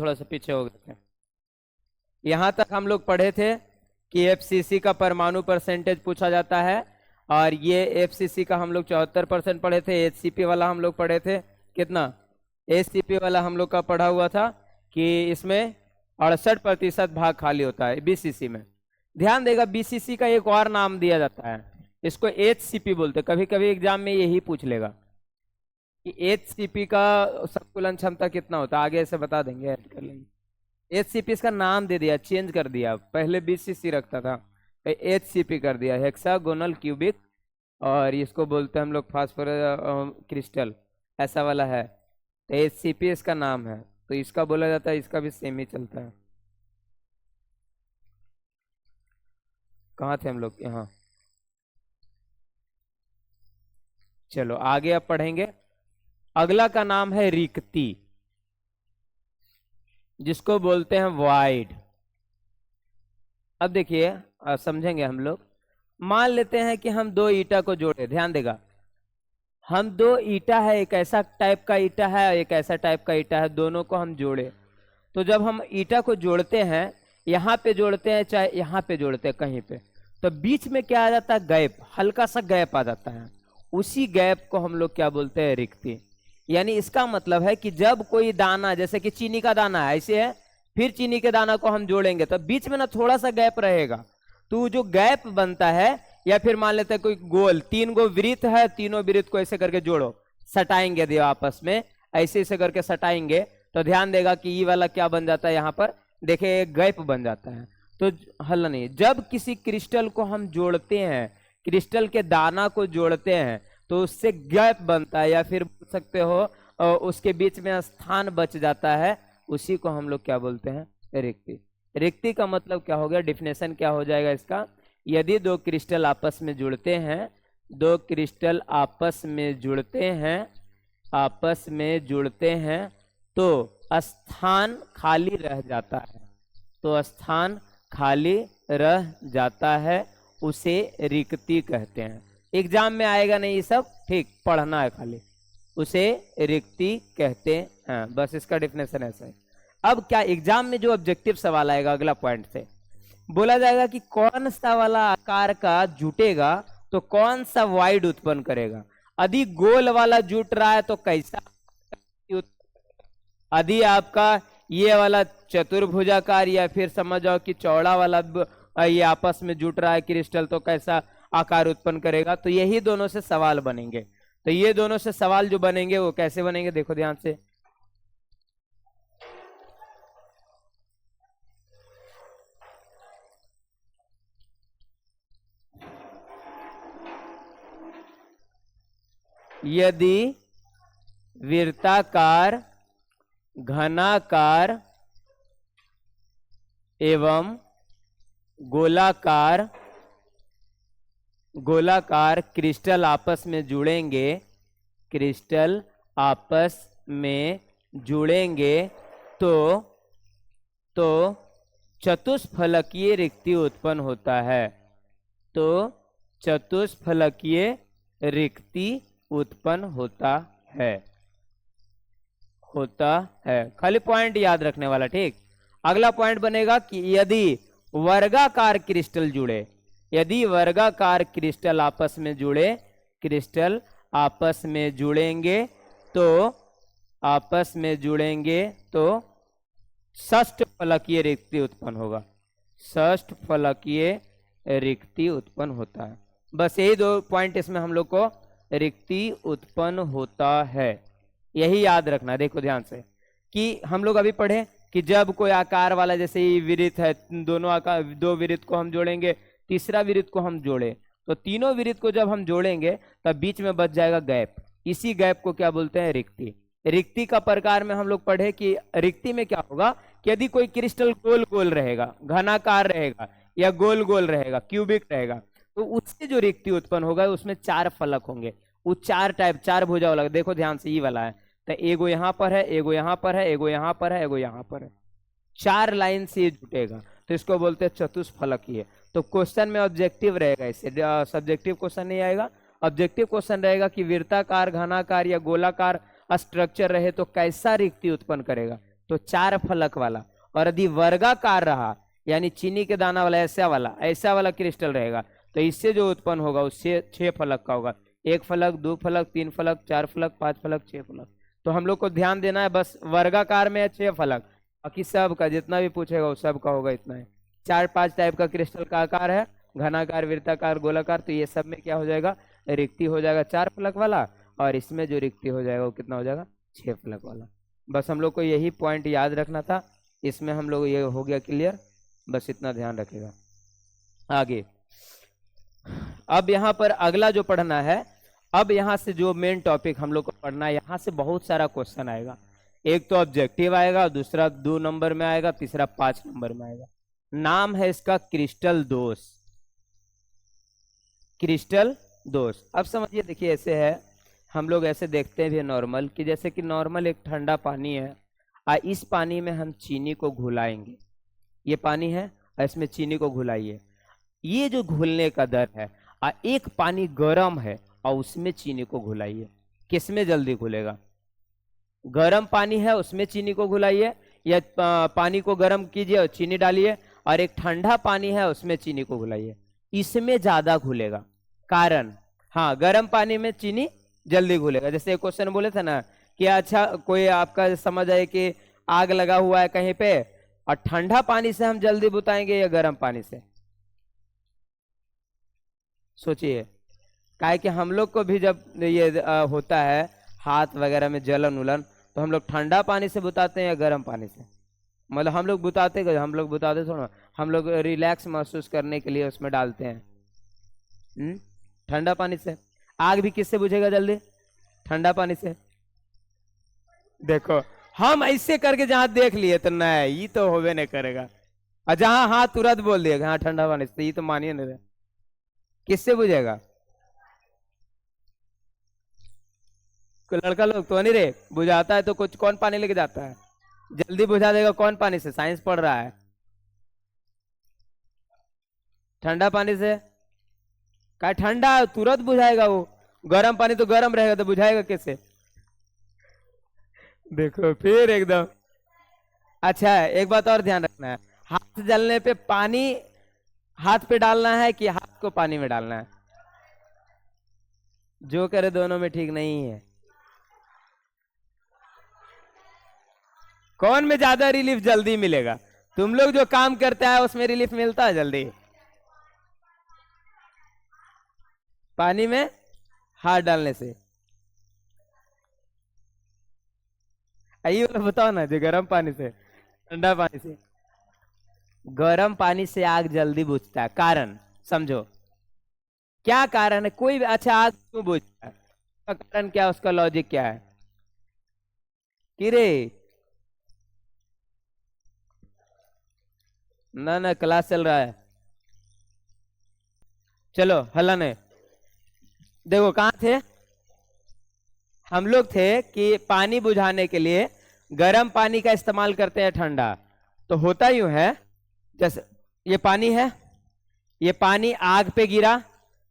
थोड़ा सा पीछे हो गए थे। यहां तक हम लोग पढ़े थे कि एफसीसी का परमाणु परसेंटेज पूछा जाता है, और ये एफसीसी का हम लोग 74% पढ़े थे। एचसीपी वाला हम लोग पढ़े थे कितना, एचसीपी वाला हम लोग का पढ़ा हुआ था कि इसमें 68% भाग खाली होता है बीसीसी में। ध्यान देगा, बीसीसी का एक और नाम दिया जाता है, इसको एचसीपी बोलते। कभी कभी एग्जाम में यही पूछ लेगा कि एचसीपी का संकुलन क्षमता कितना होता है, आगे ऐसे बता देंगे, ऐड कर लेंगे। एचसीपी इसका नाम दे दिया, चेंज कर दिया, पहले बीसीसी रखता था, एचसीपी कर दिया, हेक्सागोनल क्यूबिक, और इसको बोलते हैं हम लोग फास्फोरस क्रिस्टल, ऐसा वाला है। तो एचसीपी इसका नाम है, तो इसका बोला जाता है, इसका भी सेम ही चलता है। कहाँ थे हम लोग, यहाँ। चलो आगे अब पढ़ेंगे। अगला का नाम है रिक्ति, जिसको बोलते हैं वाइड। अब देखिए समझेंगे हम लोग। मान लेते हैं कि हम दो ईटा को जोड़े, ध्यान देगा, हम दो ईटा है, एक ऐसा टाइप का ईटा है, एक ऐसा टाइप का ईटा है, दोनों को हम जोड़े। तो जब हम ईटा को जोड़ते हैं, यहाँ पे जोड़ते हैं चाहे यहाँ पे जोड़ते हैं कहीं पे, तो बीच में क्या आ जाता है, गैप, हल्का सा गैप आ जाता है। उसी गैप को हम लोग क्या बोलते हैं, रिक्ति। यानी इसका मतलब है कि जब कोई दाना, जैसे कि चीनी का दाना है ऐसे है, फिर चीनी के दाना को हम जोड़ेंगे तो बीच में ना थोड़ा सा गैप रहेगा, तो जो गैप बनता है, या फिर मान लेते हैं कोई गोल, तीन गो वृत्त है, तीनों वृत्त को ऐसे करके जोड़ो, सटाएंगे दियो आपस में, ऐसे ऐसे करके सटाएंगे, तो ध्यान देगा कि ये वाला क्या बन जाता है, यहाँ पर देखिए एक गैप बन जाता है। तो हल नहीं, जब किसी क्रिस्टल को हम जोड़ते हैं, क्रिस्टल के दाना को जोड़ते हैं, तो उससे गैप बनता है, या फिर बोल सकते हो उसके बीच में स्थान बच जाता है, उसी को हम लोग क्या बोलते हैं, रिक्ति। रिक्ति का मतलब क्या हो गया, डिफिनेशन क्या हो जाएगा इसका, यदि दो क्रिस्टल आपस में जुड़ते हैं, दो क्रिस्टल आपस में जुड़ते हैं, आपस में जुड़ते हैं, तो स्थान खाली रह जाता है, तो स्थान खाली रह जाता है, उसे रिक्ति कहते हैं। एग्जाम में आएगा नहीं ये सब, ठीक, पढ़ना है खाली, उसे रिक्ति कहते हैं, बस इसका डिफिनेशन ऐसा है। अब क्या एग्जाम में जो ऑब्जेक्टिव सवाल आएगा अगला पॉइंट से, बोला जाएगा कि कौन सा वाला आकार का जुटेगा तो कौन सा वाइड उत्पन्न करेगा। यदि गोल वाला जुट रहा है तो कैसा, यदि आपका ये वाला चतुर्भुजाकार, या फिर समझ जाओ कि चौड़ा वाला ये आपस में जुट रहा है क्रिस्टल, तो कैसा आकार उत्पन्न करेगा। तो यही दोनों से सवाल बनेंगे। तो ये दोनों से सवाल जो बनेंगे वो कैसे बनेंगे, देखो ध्यान से। यदि वृत्ताकार, घनाकार एवं गोलाकार क्रिस्टल आपस में जुड़ेंगे, क्रिस्टल आपस में जुड़ेंगे, तो चतुष्फलकीय रिक्ति उत्पन्न होता है, तो चतुष्फलकीय रिक्ति उत्पन्न होता है, खाली पॉइंट याद रखने वाला, ठीक। अगला पॉइंट बनेगा कि यदि वर्गाकार क्रिस्टल जुड़े, यदि वर्गाकार क्रिस्टल आपस में जुड़े, क्रिस्टल आपस में जुड़ेंगे, तो आपस में जुड़ेंगे तो षष्ठ फलकीय रिक्ति उत्पन्न होगा, षष्ठ फलकीय रिक्ति उत्पन्न होता है। बस यही दो पॉइंट इसमें हम लोग को रिक्ति उत्पन्न होता है, यही याद रखना। देखो ध्यान से कि हम लोग अभी पढ़े कि जब कोई आकार वाला, जैसे ये वृत्त है, दोनों आकार, दो वृत्त को हम जोड़ेंगे, तीसरा वृत्त को हम जोड़े, तो तीनों वृत्त को जब हम जोड़ेंगे तब बीच में बच जाएगा गैप, इसी गैप को क्या बोलते हैं, रिक्ति। रिक्ति का प्रकार में हम लोग पढ़े कि रिक्ति में क्या होगा कि यदि कोई क्रिस्टल गोल गोल रहेगा, घनाकार रहेगा, या गोल गोल रहेगा, क्यूबिक रहेगा, तो उससे जो रिक्ति उत्पन्न होगा उसमें चार फलक होंगे, वो चार टाइप, चार भुजा वाला। देखो ध्यान से, ये वाला है, तो एगो यहाँ पर है, एगो यहाँ पर है, एगो यहाँ पर है, एगो यहाँ पर है, चार लाइन से ये जुटेगा, तो इसको बोलते हैं चतुष्फलकीय। तो क्वेश्चन में ऑब्जेक्टिव रहेगा, इससे सब्जेक्टिव क्वेश्चन नहीं आएगा। ऑब्जेक्टिव क्वेश्चन रहेगा कि वृत्ताकार, घनाकार या गोलाकार स्ट्रक्चर रहे तो कैसा रिक्ति उत्पन्न करेगा, तो 4 फलक वाला। और यदि वर्गाकार रहा यानी चीनी के दाना वाला, ऐसा वाला क्रिस्टल रहेगा, तो इससे जो उत्पन्न होगा उससे 6 फलक का होगा। 1 फलक, 2 फलक, 3 फलक, 4 फलक, 5 फलक, 6 फलक। तो हम लोग को ध्यान देना है बस वर्गाकार में है 6 फलक, बाकी सब का जितना भी पूछेगा वो सब का होगा इतना है। 4-5 टाइप का क्रिस्टल का आकार है, घनाकार, वृत्ताकार, गोलाकार। तो ये सब में क्या हो जाएगा, रिक्ति हो जाएगा 4 फलक वाला, और इसमें जो रिक्ति हो जाएगा वो कितना हो जाएगा, 6 फलक वाला। बस हम लोग को यही पॉइंट याद रखना था, इसमें हम लोग ये हो गया क्लियर, बस इतना ध्यान रखेगा। आगे अब यहाँ पर अगला जो पढ़ना है, अब यहाँ से जो मेन टॉपिक हम लोग को पढ़ना है, यहाँ से बहुत सारा क्वेश्चन आएगा। एक तो ऑब्जेक्टिव आएगा, दूसरा 2 नंबर में आएगा, तीसरा 5 नंबर में आएगा। नाम है इसका क्रिस्टल दोष। क्रिस्टल दोष, अब समझिए, देखिए ऐसे है, हम लोग ऐसे देखते हैं भी नॉर्मल कि जैसे कि नॉर्मल एक ठंडा पानी है, इस पानी में हम चीनी को घुलाएंगे। ये पानी है, इसमें चीनी को घुलाइए। ये जो घुलने का दर है, एक पानी गर्म है और उसमें चीनी को घुलाइए, किसमें जल्दी घुलेगा? गर्म पानी है उसमें चीनी को घुलाइए, या पानी को गर्म कीजिए और चीनी डालिए, और एक ठंडा पानी है उसमें चीनी को घुलाइए, इसमें ज्यादा घुलेगा। कारण, हाँ, गर्म पानी में चीनी जल्दी घुलेगा। जैसे एक क्वेश्चन बोले थे ना कि अच्छा कोई आपका समझ आए कि आग लगा हुआ है कहीं पे, और ठंडा पानी से हम जल्दी बुताएंगे या गर्म पानी से? सोचिए, काहे कि हम लोग को भी जब ये होता है हाथ वगैरह में जलन उलन, तो हम लोग ठंडा पानी से बुताते हैं या गर्म पानी से? मतलब हम लोग बुताते थोड़ा, हम लोग रिलैक्स महसूस करने के लिए उसमें डालते हैं ठंडा पानी से। आग भी किससे बुझेगा जल्दी? ठंडा पानी से। देखो हम ऐसे करके जहां देख लिए तो नहीं, ये तो होवे नहीं करेगा, और जहां हाँ तुरंत बोल दिएगा हाँ ठंडा पानी से, ये तो मानिए नहीं, किससे बुझेगा? लड़का लोग तो नहीं रे, बुझाता है तो कुछ कौन पानी लेके जाता है, जल्दी बुझा देगा कौन पानी से? साइंस पढ़ रहा है। ठंडा पानी से का ठंडा तुरंत बुझाएगा वो, गर्म पानी तो गर्म रहेगा तो बुझाएगा कैसे? देखो फिर एकदम। अच्छा एक बात और ध्यान रखना है, हाथ जलने पे पानी हाथ पे डालना है कि हाथ को पानी में डालना है? जो करे दोनों में ठीक नहीं है। कौन में ज्यादा रिलीफ जल्दी मिलेगा? तुम लोग जो काम करते हैं उसमें रिलीफ मिलता है जल्दी? पानी में हाथ डालने से। आइए वाला बताओ ना, जो गर्म पानी से, ठंडा पानी से। गर्म पानी से आग जल्दी बुझता है, कारण समझो क्या कारण है? कोई अच्छा आग क्यों बुझता है, उसका कारण क्या, उसका लॉजिक क्या है? किरे ना क्लास चल रहा है, चलो हल्ला नहीं। देखो कहाँ थे हम लोग, थे कि पानी बुझाने के लिए गर्म पानी का इस्तेमाल करते हैं, ठंडा तो होता यूं है, जैसे ये पानी है, ये पानी आग पे गिरा,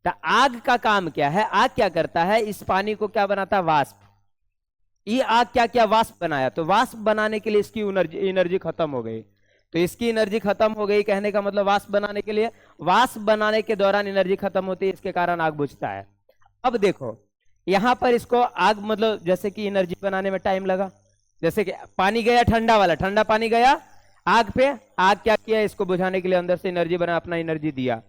तो आग का काम क्या है? आग क्या करता है, इस पानी को क्या बनाता है? वाष्प। ये आग क्या क्या वाष्प बनाया, तो वाष्प बनाने के लिए इसकी एनर्जी खत्म हो गई, तो इसकी एनर्जी खत्म हो गई, कहने का मतलब वाष्प बनाने के लिए, वाष्प बनाने के दौरान एनर्जी खत्म होती है, इसके कारण आग बुझता है। अब देखो यहां पर इसको आग, मतलब जैसे कि एनर्जी बनाने में टाइम लगा, जैसे कि पानी गया ठंडा वाला, ठंडा पानी गया आग पे, आग क्या किया, इसको बुझाने के लिए अंदर से एनर्जी बना, अपना एनर्जी दिया,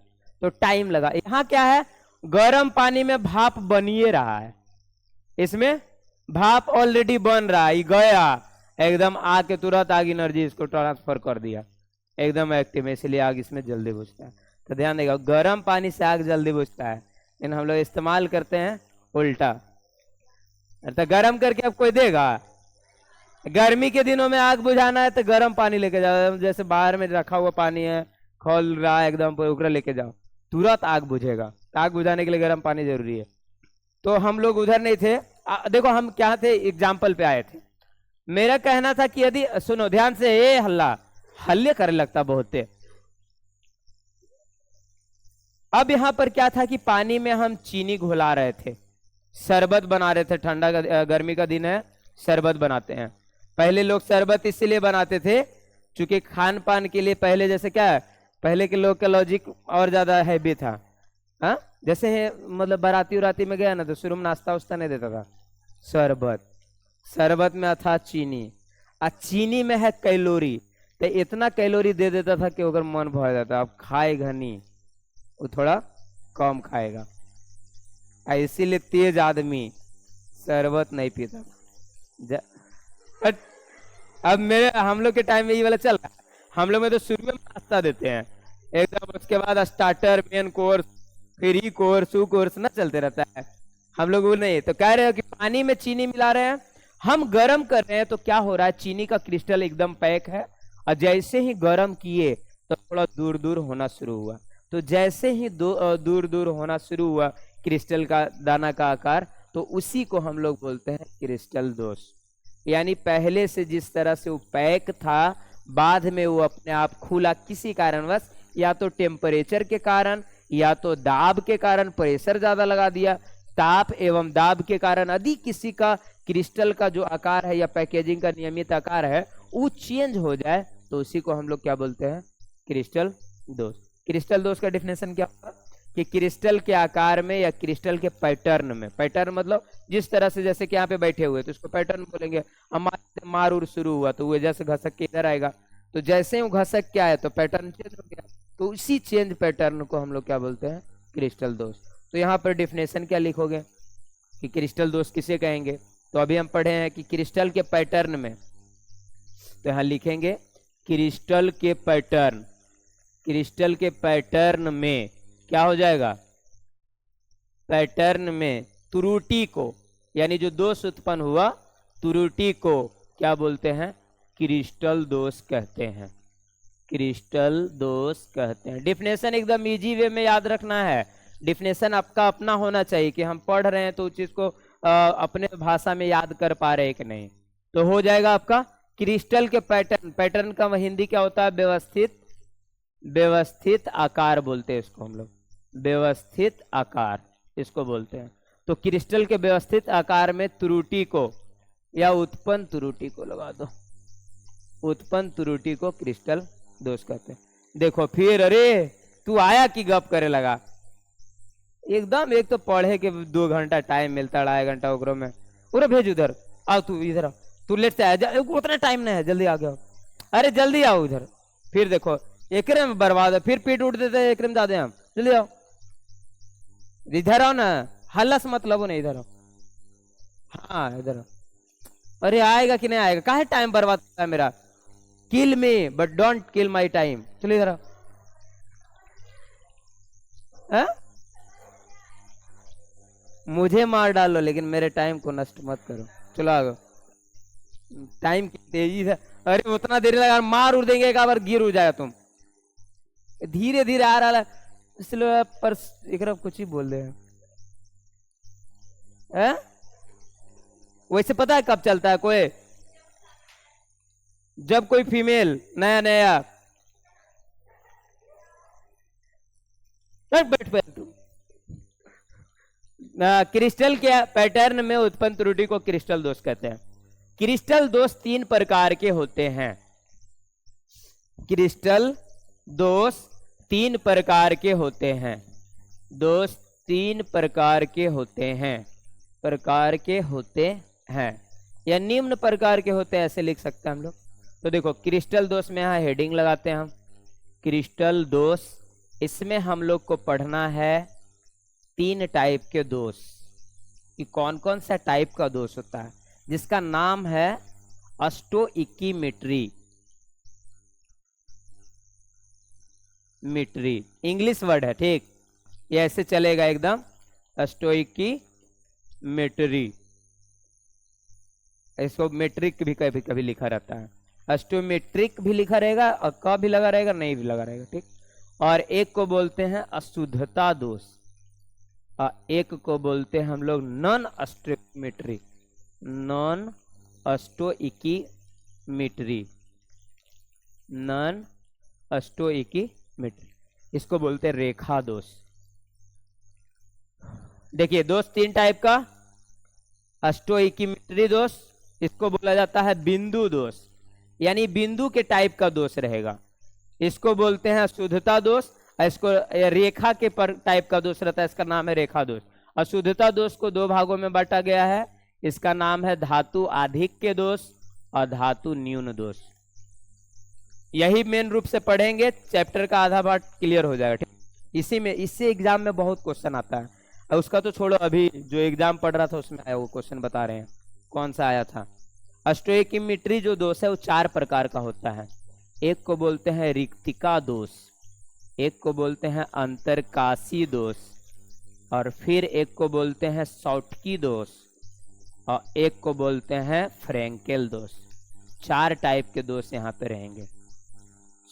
तो टाइम लगा। यहाँ क्या है, गर्म पानी में भाप बनिए रहा है, इसमें भाप ऑलरेडी बन रहा है, गया एकदम आग के तुरंत आग एनर्जी इसको ट्रांसफर कर दिया, एकदम एक्टिव है, इसलिए आग इसमें जल्दी बुझता है। तो ध्यान देगा, गर्म पानी से आग जल्दी बुझता है, लेकिन हम लोग इस्तेमाल करते हैं उल्टा। तो गर्म करके अब कोई देगा? गर्मी के दिनों में आग बुझाना है तो गर्म पानी लेके जाओ, जैसे बाहर में रखा हुआ पानी है, खोल रहा है एकदम, उकरा लेके जाओ, तुरंत आग बुझेगा। आग बुझाने के लिए गर्म पानी जरूरी है। तो हम लोग उधर नहीं थे, देखो हम क्या थे, एग्जाम्पल पे आए थे। मेरा कहना था कि यदि, सुनो ध्यान से, ये हल्ले करने लगता बहुत थे। अब यहां पर क्या था कि पानी में हम चीनी घुला रहे थे, शरबत बना रहे थे, ठंडा का गर्मी का दिन है, शरबत बनाते हैं, पहले लोग शरबत इसीलिए बनाते थे क्योंकि खान पान के लिए, पहले जैसे क्या है, पहले के लोग का लॉजिक और ज्यादा हैवी था। हाँ, जैसे मतलब बाराती उराती में गया ना तो शुरू में नाश्ता उस्ता नहीं देता था, शरबत, शरबत में था चीनी, और चीनी में है कैलोरी, तो इतना कैलोरी दे देता था कि अगर मन भर जाता, अब खाएगा नहीं, वो थोड़ा कम खाएगा, इसीलिए तेज आदमी शरबत नहीं पीता। बट अब मेरे हम लोग के टाइम में ये वाला चल रहा है, हम लोग में तो शुरू में नाश्ता देते हैं एकदम, उसके बाद स्टार्टर, मेन कोर्स, फिर ई कोर्स, ऊ कोर्स ना चलते रहता है। हम लोग वो नहीं, तो कह रहे हो कि पानी में चीनी मिला रहे हैं, हम गर्म कर रहे हैं, तो क्या हो रहा है, चीनी का क्रिस्टल एकदम पैक है, और जैसे ही गर्म किए तो थोड़ा दूर दूर होना शुरू हुआ, तो जैसे ही दूर दूर होना शुरू हुआ क्रिस्टल का दाना का आकार, तो उसी को हम लोग बोलते हैं क्रिस्टल दोष। यानी पहले से जिस तरह से वो पैक था, बाद में वो अपने आप खुला, किसी कारणवश, या तो टेम्परेचर के कारण, या तो दाब के कारण, प्रेशर ज्यादा लगा दिया, ताप एवं दाब के कारण, यदि किसी का क्रिस्टल का जो आकार है या पैकेजिंग का नियमित आकार है वो चेंज हो जाए, तो उसी को हम लोग क्या बोलते हैं, क्रिस्टल दोष। क्रिस्टल दोष का डिफिनेशन क्या होगा कि क्रिस्टल के आकार में या क्रिस्टल के पैटर्न में, पैटर्न मतलब जिस तरह से, जैसे कि यहाँ पे बैठे हुए तो उसको पैटर्न बोलेंगे, हमारे मार उर शुरू हुआ तो वो जैसे घसक के इधर आएगा, तो जैसे वो घसक के आए तो पैटर्न चेंज हो गया, तो उसी चेंज पैटर्न को हम लोग क्या बोलते हैं, क्रिस्टल दोष। तो यहाँ पर डिफिनेशन क्या लिखोगे कि क्रिस्टल दोष किसे कहेंगे, तो अभी हम पढ़े हैं कि क्रिस्टल के पैटर्न में, तो यहाँ लिखेंगे क्रिस्टल के पैटर्न, क्रिस्टल के पैटर्न में क्या हो जाएगा, पैटर्न में त्रुटि को, यानी जो दोष उत्पन्न हुआ, त्रुटि को क्या बोलते हैं, क्रिस्टल दोष कहते हैं, क्रिस्टल दोष कहते हैं। डिफिनेशन एकदम इजी वे में याद रखना है, डिफिनेशन आपका अपना होना चाहिए कि हम पढ़ रहे हैं तो उस चीज को अपने भाषा में याद कर पा रहे हैं कि नहीं। तो हो जाएगा आपका क्रिस्टल के पैटर्न, पैटर्न का हिंदी क्या होता है, व्यवस्थित, व्यवस्थित आकार बोलते हैं इसको हम लोग, व्यवस्थित आकार इसको बोलते हैं। तो क्रिस्टल के व्यवस्थित आकार में त्रुटि को या उत्पन्न त्रुटि को लगा दो, उत्पन्न त्रुटि को क्रिस्टल दोष कहते हैं। देखो फिर, अरे तू आया कि गप करे लगा एकदम, एक तो पढ़े के 2 घंटा टाइम मिलता, 2.5 घंटा ओकरो में, पूरा भेज उधर, आओ तू इधर आओ, तू लेट से आया, उतना टाइम नहीं है, जल्दी आ गया, अरे जल्दी आओ इधर। फिर देखो एकरे में बर्बाद है, फिर पीट उठ देते हैं, एकरे में दादे हम, जल्दी आओ, इधर आओ ना, हल्ला से मतलब नहीं, इधर आओ, हाँ इधर आओ, अरे आएगा कि नहीं आएगा, काहे टाइम बर्बाद करता है मेरा, kill me but don't kill my time, चलो इधर आओ। मुझे मार डालो लेकिन मेरे टाइम को नष्ट मत करो, चलो आगे, टाइम की तेजी से, अरे उतना देर लगा, मार उड़ देंगे, एक बार गिर उड़ जाएगा तुम, धीरे धीरे आ रहा है, इसलिए पर एक कुछ ही बोल रहे हैं। वैसे पता है कब चलता है कोई, जब कोई फीमेल नया नया, बैठ पे तुम, क्रिस्टल के पैटर्न में उत्पन्न त्रुटि को क्रिस्टल दोष कहते हैं। क्रिस्टल दोष 3 प्रकार के होते हैं, क्रिस्टल दोष 3 प्रकार के होते हैं, दोष 3 प्रकार के होते हैं, प्रकार के होते हैं या निम्न प्रकार के होते हैं, ऐसे लिख सकते हैं हम लोग। तो देखो क्रिस्टल दोष में यहाँ हेडिंग लगाते हैं हम, क्रिस्टल दोष, इसमें हम लोग को पढ़ना है 3 टाइप के दोष, कि कौन कौन सा टाइप का दोष होता है, जिसका नाम है स्टोइकीमेट्री, मीट्री इंग्लिश वर्ड है, ठीक, ये ऐसे चलेगा एकदम, स्टोइकीमेट्री, इसको मेट्रिक भी कभी कभी लिखा रहता है, स्टोमेट्रिक भी लिखा रहेगा और क भी लगा रहेगा, नहीं भी लगा रहेगा, ठीक। और एक को बोलते हैं अशुद्धता दोष, और एक को बोलते हैं हम लोग नॉन स्टोइकीमेट्री, नॉन स्टोइकीमेट्री, नॉन स्टोइकीमेट्री, इसको बोलते हैं रेखा दोष। देखिए दोष 3 टाइप का, स्टोइकीमेट्री दोष, इसको बोला जाता है बिंदु दोष, यानी बिंदु के टाइप का दोष रहेगा। इसको बोलते हैं अशुद्धता दोष। इसको रेखा के पर टाइप का दोष रहता है, इसका नाम है रेखा दोष। अशुद्धता दोष को दो भागों में बांटा गया है, इसका नाम है धातु आधिक्य दोष और धातु न्यून दोष। यही मेन रूप से पढ़ेंगे, चैप्टर का आधा पार्ट क्लियर हो जाएगा। ठीक, इसी में इससे एग्जाम में बहुत क्वेश्चन आता है। उसका तो छोड़ो, अभी जो एग्जाम पढ़ रहा था उसमें आया वो क्वेश्चन बता रहे हैं कौन सा आया था। अष्टोइकिमिट्री जो दोष है वो 4 प्रकार का होता है। एक को बोलते हैं रिक्तिका दोष, एक को बोलते हैं अंतरकाशी दोष, और फिर एक को बोलते हैं शॉटकी दोष, और एक को बोलते हैं फ्रैंकेल दोष। 4 टाइप के दोष यहाँ पे रहेंगे।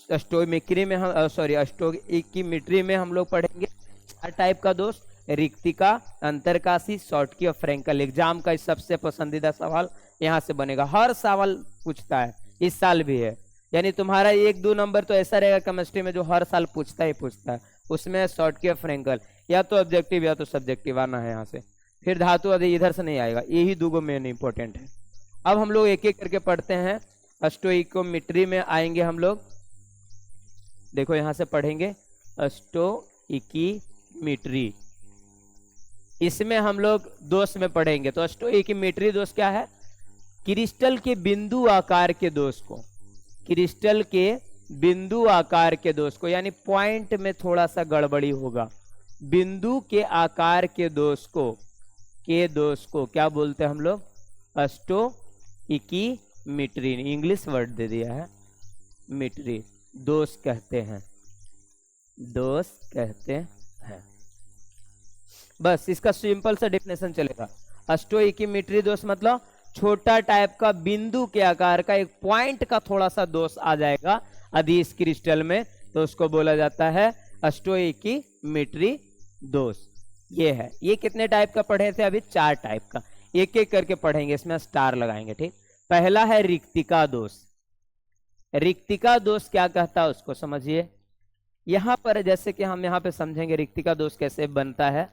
अष्टोइकिमिट्री में अष्टोइकिमिट्री में हम लोग पढ़ेंगे 4 टाइप का दोष, रिक्तिका, अंतरकाशी, शॉटकी और फ्रैंकल। एग्जाम का सबसे पसंदीदा सवाल यहाँ से बनेगा, हर सवाल पूछता है, इस साल भी है। यानी तुम्हारा 1-2 नंबर तो ऐसा रहेगा केमिस्ट्री में जो हर साल पूछता ही पूछता है, उसमें शॉटकी और फ्रैंकल, या तो ऑब्जेक्टिव या तो सब्जेक्टिव आना है यहाँ से। फिर धातु आदि इधर से नहीं आएगा, यही 2 मेन इंपॉर्टेंट है। अब हम लोग एक एक करके पढ़ते हैं। अष्टोइकोमेट्री में आएंगे हम लोग, देखो यहाँ से पढ़ेंगे अष्टोइकिमिट्री। इसमें हम लोग दोष में पढ़ेंगे। तो अष्टोइकिमिट्री दोष क्या है? क्रिस्टल के बिंदु आकार के दोष को, क्रिस्टल के बिंदु आकार के दोष को, यानी पॉइंट में थोड़ा सा गड़बड़ी होगा, बिंदु के आकार के दोष को क्या बोलते हैं हम लोग? अष्टोइकिमिट्री। इंग्लिश वर्ड दे दिया है, मिट्री दोष कहते हैं, दोष कहते हैं। बस इसका सिंपल सा डेफिनेशन चलेगा। अष्टोइकिमिट्री दोष मतलब छोटा टाइप का बिंदु के आकार का एक पॉइंट का थोड़ा सा दोष आ जाएगा यदि इस क्रिस्टल में, तो उसको बोला जाता है अष्टोइकिमिट्री दोष। ये है। ये कितने टाइप का पढ़े थे अभी? 4 टाइप का। एक एक करके पढ़ेंगे, इसमें स्टार लगाएंगे। ठीक, पहला है रिक्तिका दोष। रिक्तिका दोष क्या कहता है उसको समझिए। यहां पर जैसे कि हम यहाँ पे समझेंगे रिक्तिका दोष कैसे बनता है।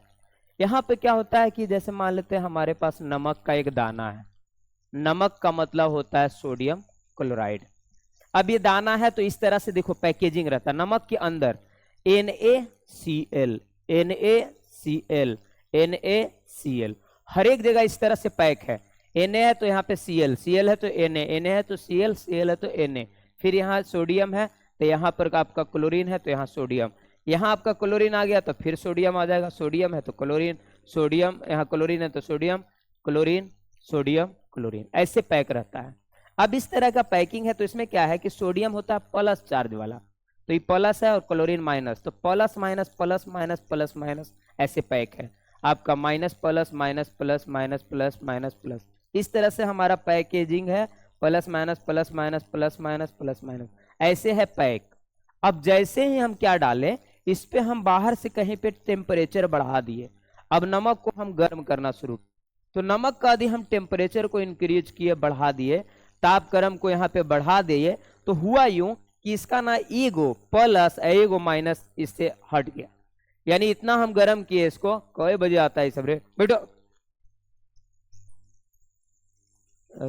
यहाँ पे क्या होता है कि जैसे मान लेते हैं हमारे पास नमक का एक दाना है, नमक का मतलब होता है सोडियम क्लोराइड। अब ये दाना है तो इस तरह से देखो पैकेजिंग रहता है, नमक के अंदर NaCl NaCl NaCl हर एक जगह इस तरह से पैक है। Na है तो यहाँ पे Cl, Cl है तो Na, Na है तो Cl, Cl है तो Na। फिर यहाँ सोडियम है तो यहाँ पर आपका क्लोरीन है तो यहाँ सोडियम, यहाँ आपका क्लोरीन आ गया तो फिर सोडियम आ जाएगा, सोडियम है तो क्लोरीन, सोडियम, यहाँ क्लोरीन है तो सोडियम, क्लोरीन, सोडियम, क्लोरीन, ऐसे पैक रहता है। अब इस तरह का पैकिंग है तो इसमें क्या है कि सोडियम होता है प्लस चार्ज वाला, तो ये प्लस है और क्लोरीन माइनस, तो plus minus plus minus plus minus ऐसे पैक है आपका, minus plus minus plus minus plus minus plus, इस तरह से हमारा पैकेजिंग है, plus minus plus minus plus minus plus minus ऐसे है पैक। अब जैसे ही हम क्या डालें, इस पे हम बाहर से कहीं पे टेम्परेचर बढ़ा दिए, अब नमक को हम गर्म करना शुरू, तो नमक का यदि हम टेम्परेचर को इंक्रीज किए, बढ़ा दिए, ताप गर्म को यहाँ पे बढ़ा दिए, तो हुआ यूं कि इसका ना ईगो प्लस ईगो माइनस इससे हट गया, यानी इतना हम गर्म किए इसको। कई बजे आता है सब रे बेटो,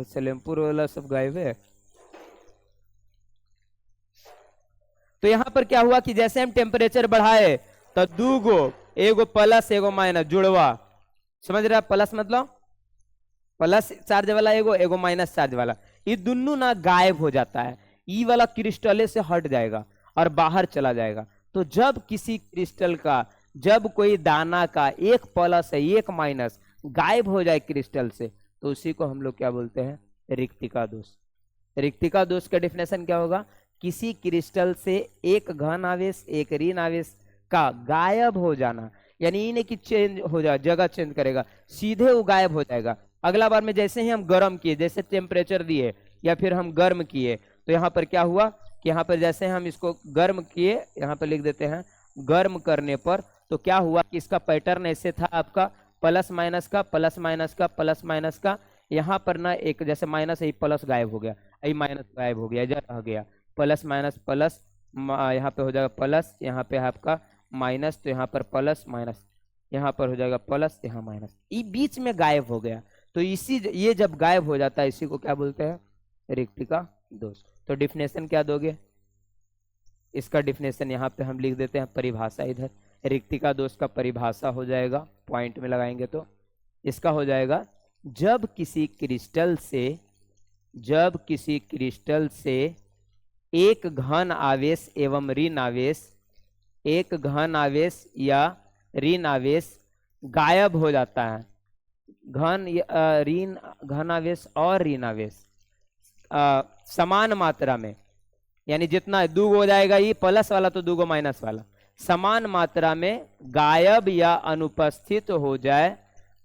सलेमपुर वाला सब गायब है। तो यहां पर क्या हुआ कि जैसे हम टेम्परेचर बढ़ाए तो 2 गो, एगो प्लस एगो माइनस जुड़वा, समझ रहा? प्लस मतलब प्लस चार्ज वाला एगो, एगो माइनस चार्ज वाला, ये दोनों ना गायब हो जाता है, ई वाला क्रिस्टल से हट जाएगा और बाहर चला जाएगा। तो जब किसी क्रिस्टल का, जब कोई दाना का एक प्लस है एक माइनस गायब हो जाए क्रिस्टल से, तो उसी को हम लोग क्या बोलते हैं? रिक्तिका दोष। रिक्तिका दोष का डेफिनेशन क्या होगा? किसी क्रिस्टल से एक घन आवेश एक ऋण आवेश का गायब हो जाना, यानी ये नहीं कि चेंज हो जाए, जगह चेंज करेगा, सीधे वो गायब हो जाएगा। अगला बार में जैसे ही हम गर्म किए, जैसे टेम्परेचर दिए या फिर हम गर्म किए, तो यहाँ पर क्या हुआ कि यहाँ पर जैसे हम इसको गर्म किए, यहाँ पर लिख देते हैं गर्म करने पर, तो क्या हुआ कि इसका पैटर्न ऐसे था आपका प्लस माइनस का प्लस माइनस का प्लस माइनस का, यहाँ पर ना एक जैसे माइनस है प्लस गायब हो गया, यही माइनस गायब हो गया, इधर रह गया प्लस माइनस प्लस, यहाँ पे हो जाएगा प्लस, यहाँ पे आपका माइनस, तो यहाँ पर प्लस माइनस, यहाँ पर हो जाएगा प्लस, यहाँ माइनस, ये बीच में गायब हो गया। तो ये जब गायब हो जाता है इसी को क्या बोलते हैं, रिक्तिका दोष। तो डिफिनेशन क्या दोगे, इसका डिफिनेशन यहाँ पे हम लिख देते हैं, परिभाषा इधर। रिक्तिका दोष का परिभाषा हो जाएगा, पॉइंट में लगाएंगे तो इसका हो जाएगा, जब किसी क्रिस्टल से एक घन आवेश एवं ऋण आवेश, एक घन आवेश या ऋण आवेश गायब हो जाता है, घन आवेश और ऋण आवेश समान मात्रा में, यानी जितना दो हो जाएगा, ये प्लस वाला तो दो माइनस वाला, समान मात्रा में गायब या अनुपस्थित हो जाए,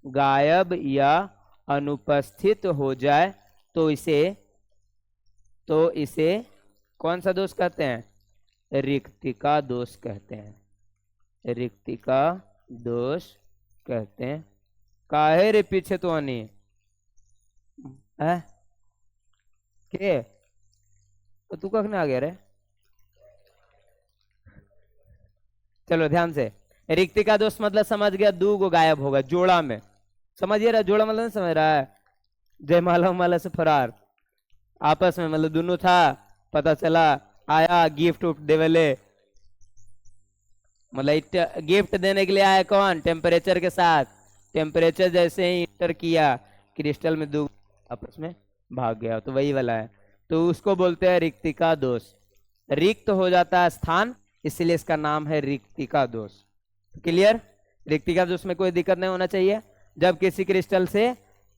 गायब या अनुपस्थित हो जाए, तो इसे कौन सा दोष कहते हैं, रिक्तिका दोष कहते हैं, रिक्तिका दोष कहते हैं। काहे रे पीछे तो आनी है के, तो तू कखने आ गया रे। चलो ध्यान से, रिक्तिका दोष मतलब समझ गया, दो गो गायब होगा जोड़ा में, समझिए रहा, जोड़ा मतलब नहीं समझ रहा है, जयमाला माला से फरार, आपस में मतलब दोनों था, पता चला आया गिफ्ट उफ्ट देवेले, मतलब गिफ्ट देने के लिए आया कौन, टेम्परेचर के साथ, टेम्परेचर जैसे ही इंटर किया क्रिस्टल में दो आपस में भाग गया, तो वही वाला है, तो उसको बोलते हैं रिक्तिका दोष। रिक्त हो जाता है स्थान, इसलिए इसका नाम है रिक्तिका दोष। क्लियर, रिक्तिका दोष में कोई दिक्कत नहीं होना चाहिए। जब किसी क्रिस्टल से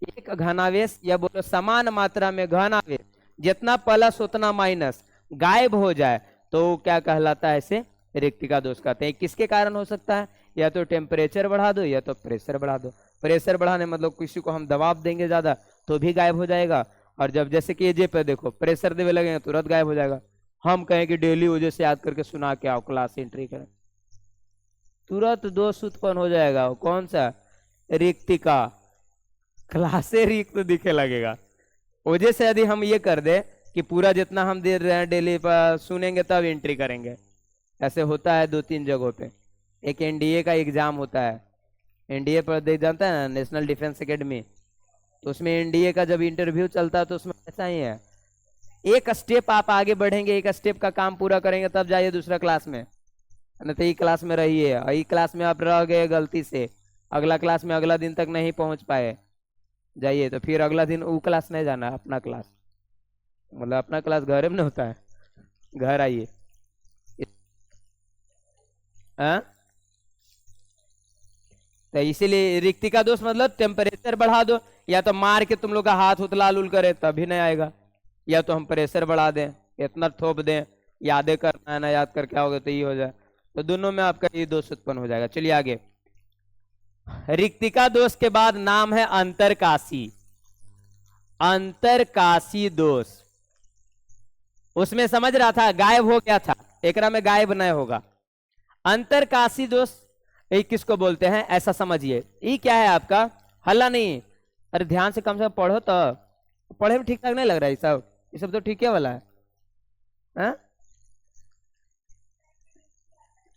एक घनावेश या बोलो समान मात्रा में घनावेश, जितना प्लस उतना माइनस गायब हो जाए, तो क्या कहलाता है, इसे रिक्तिका दोष कहते हैं। किसके कारण हो सकता है, या तो टेम्परेचर बढ़ा दो या तो प्रेशर बढ़ा दो। प्रेशर बढ़ाने मतलब किसी को हम दबाव देंगे ज्यादा तो भी गायब हो जाएगा, और जब जैसे कि ये पे देखो प्रेशर देवे लगेंगे तुरंत गायब हो जाएगा। हम कहें कि डेली वजह से याद करके सुना के आओ, क्लास एंट्री करें, तुरंत दोष उत्पन्न हो जाएगा। कौन सा, रिक्तिका, क्लासे रिक्त दिखे लगेगा। वजह से यदि हम ये कर दे कि पूरा जितना हम दे रहे हैं डेली पर सुनेंगे तब एंट्री करेंगे, ऐसे होता है 2-3 जगहों पे। एक एनडीए का एग्जाम होता है, एनडीए पर देख जानता है ना, नेशनल डिफेंस एकेडमी, तो उसमें एनडीए का जब इंटरव्यू चलता है तो उसमें ऐसा ही है, एक स्टेप आप आगे बढ़ेंगे, एक स्टेप का काम पूरा करेंगे तब जाइए दूसरा क्लास में, नहीं तो ई क्लास में रहिए, और ई क्लास में आप रह गए गलती से, अगला क्लास में अगला दिन तक नहीं पहुंच पाए, जाइए तो फिर अगला दिन वो क्लास नहीं जाना, अपना क्लास, मतलब अपना क्लास घर में होता है, घर आइए। तो इसीलिए रिक्तिका दोष मतलब टेम्परेचर बढ़ा दो, या तो मार के तुम लोग का हाथ उत लाल उल करे तभी नहीं आएगा, या तो हम प्रेशर बढ़ा दें, इतना थोप दें, यादें करना है ना, याद करके आओगे तो ये हो जाए, तो दोनों में आपका ये दोष उत्पन्न हो जाएगा। चलिए आगे, रिक्तिका दोष के बाद नाम है अंतरकाशी। अंतरकाशी दोष, उसमें समझ रहा था गायब हो गया था, एकरा में गायब नहीं होगा। अंतरकाशी दोष ये किसको बोलते हैं, ऐसा समझिए। ये क्या है आपका, हल्ला नहीं, अरे ध्यान से कम से कम पढ़ो, तो पढ़े में ठीक ठाक नहीं लग रहा है ये सब तो ठीक है वाला है।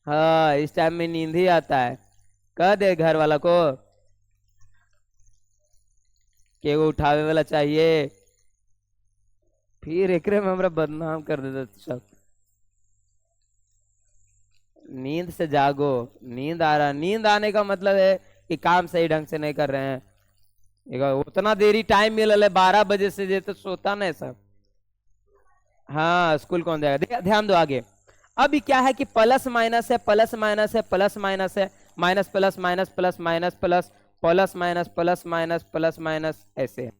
हाँ इस टाइम में नींद ही आता है, कह दे घर वाला को कि वो उठावे वाला चाहिए, फिर एकरे में हमरा बदनाम कर देता सब। नींद से जागो, नींद आ रहा, नींद आने का मतलब है कि काम सही ढंग से नहीं कर रहे हैं, उतना देरी टाइम मिल है 12 बजे से, जे तो सोता नहीं सब। हाँ स्कूल कौन जाएगा, ध्यान दो आगे। अभी क्या है कि प्लस माइनस है, प्लस माइनस है, प्लस माइनस है, minus plus minus plus minus plus plus minus plus minus plus minus ऐसे।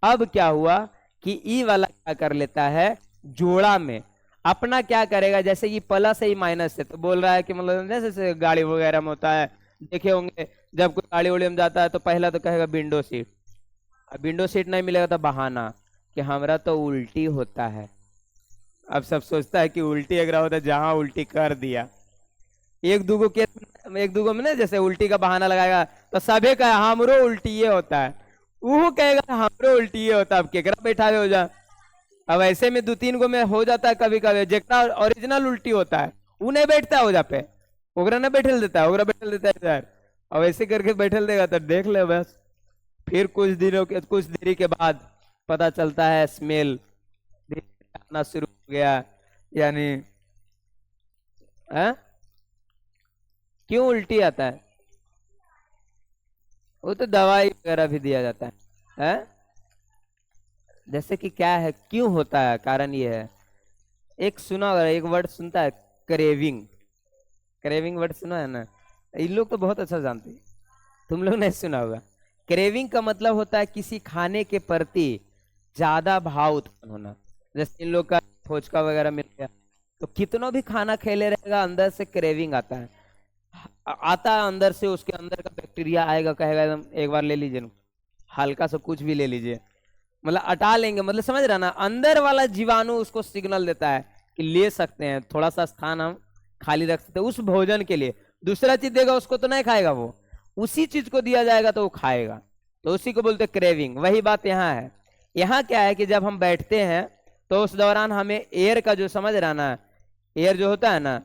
अब क्या हुआ कि ई वाला क्या कर लेता है, जोड़ा में अपना क्या करेगा, जैसे ये प्लस है ये माइनस है, तो बोल रहा है कि मतलब जैसे गाड़ी वगैरह में होता है, देखे होंगे जब कोई गाड़ी उड़ी में जाता है तो पहला तो कहेगा विंडो सीट, अब विंडो सीट नहीं मिलेगा तो बहाना कि हमरा तो उल्टी होता है। अब सब सोचता है कि उल्टी अगर होता है, जहां उल्टी कर दिया, एक दूगो में ना जैसे उल्टी का बहाना लगाएगा तो सभी कहे हमरो उल्टी ये होता है, वो कहेगा हमरो उल्टी ये होता है, अब केकरा बैठावे हो जा। अब ऐसे में 2-3 गो में हो जाता है कभी कभी, जेकरा ओरिजिनल उल्टी होता है वो नहीं बैठता है हो जा पे, ओकरा नहीं बैठल देता है, ओकरा बैठल देता है इधर, अब ऐसे करके बैठल देगा तो देख ले बस, फिर कुछ देरी के बाद पता चलता है स्मेल आना शुरू हो गया, यानी क्यों उल्टी आता है? वो तो दवाई वगैरह भी दिया जाता है? जैसे कि क्या है, क्यों होता है, कारण ये है। एक सुना होगा, एक वर्ड सुनता है, क्रेविंग। क्रेविंग वर्ड सुना है ना? इन लोग तो बहुत अच्छा जानते हैं, तुम लोग नहीं सुना होगा। क्रेविंग का मतलब होता है किसी खाने के प्रति ज्यादा भाव उत्पन्न होना। जैसे इन लोग का फोचका वगैरह मिल गया तो कितना भी खाना खेले रहेगा, अंदर से क्रेविंग आता है, आता है अंदर से, उसके अंदर का बैक्टीरिया आएगा, कहेगा एकदम एक बार ले लीजिए, हल्का सा कुछ भी ले लीजिए, मतलब अटा लेंगे, मतलब समझ रहा ना, अंदर वाला जीवाणु उसको सिग्नल देता है कि ले सकते हैं, थोड़ा सा स्थान हम खाली रख सकते हैं उस भोजन के लिए। दूसरा चीज देगा उसको तो नहीं खाएगा, वो उसी चीज को दिया जाएगा तो वो खाएगा, तो उसी को बोलते क्रेविंग। वही बात यहाँ है। यहाँ क्या है कि जब हम बैठते हैं तो उस दौरान हमें एयर का जो, समझ रहा ना, एयर जो होता है ना,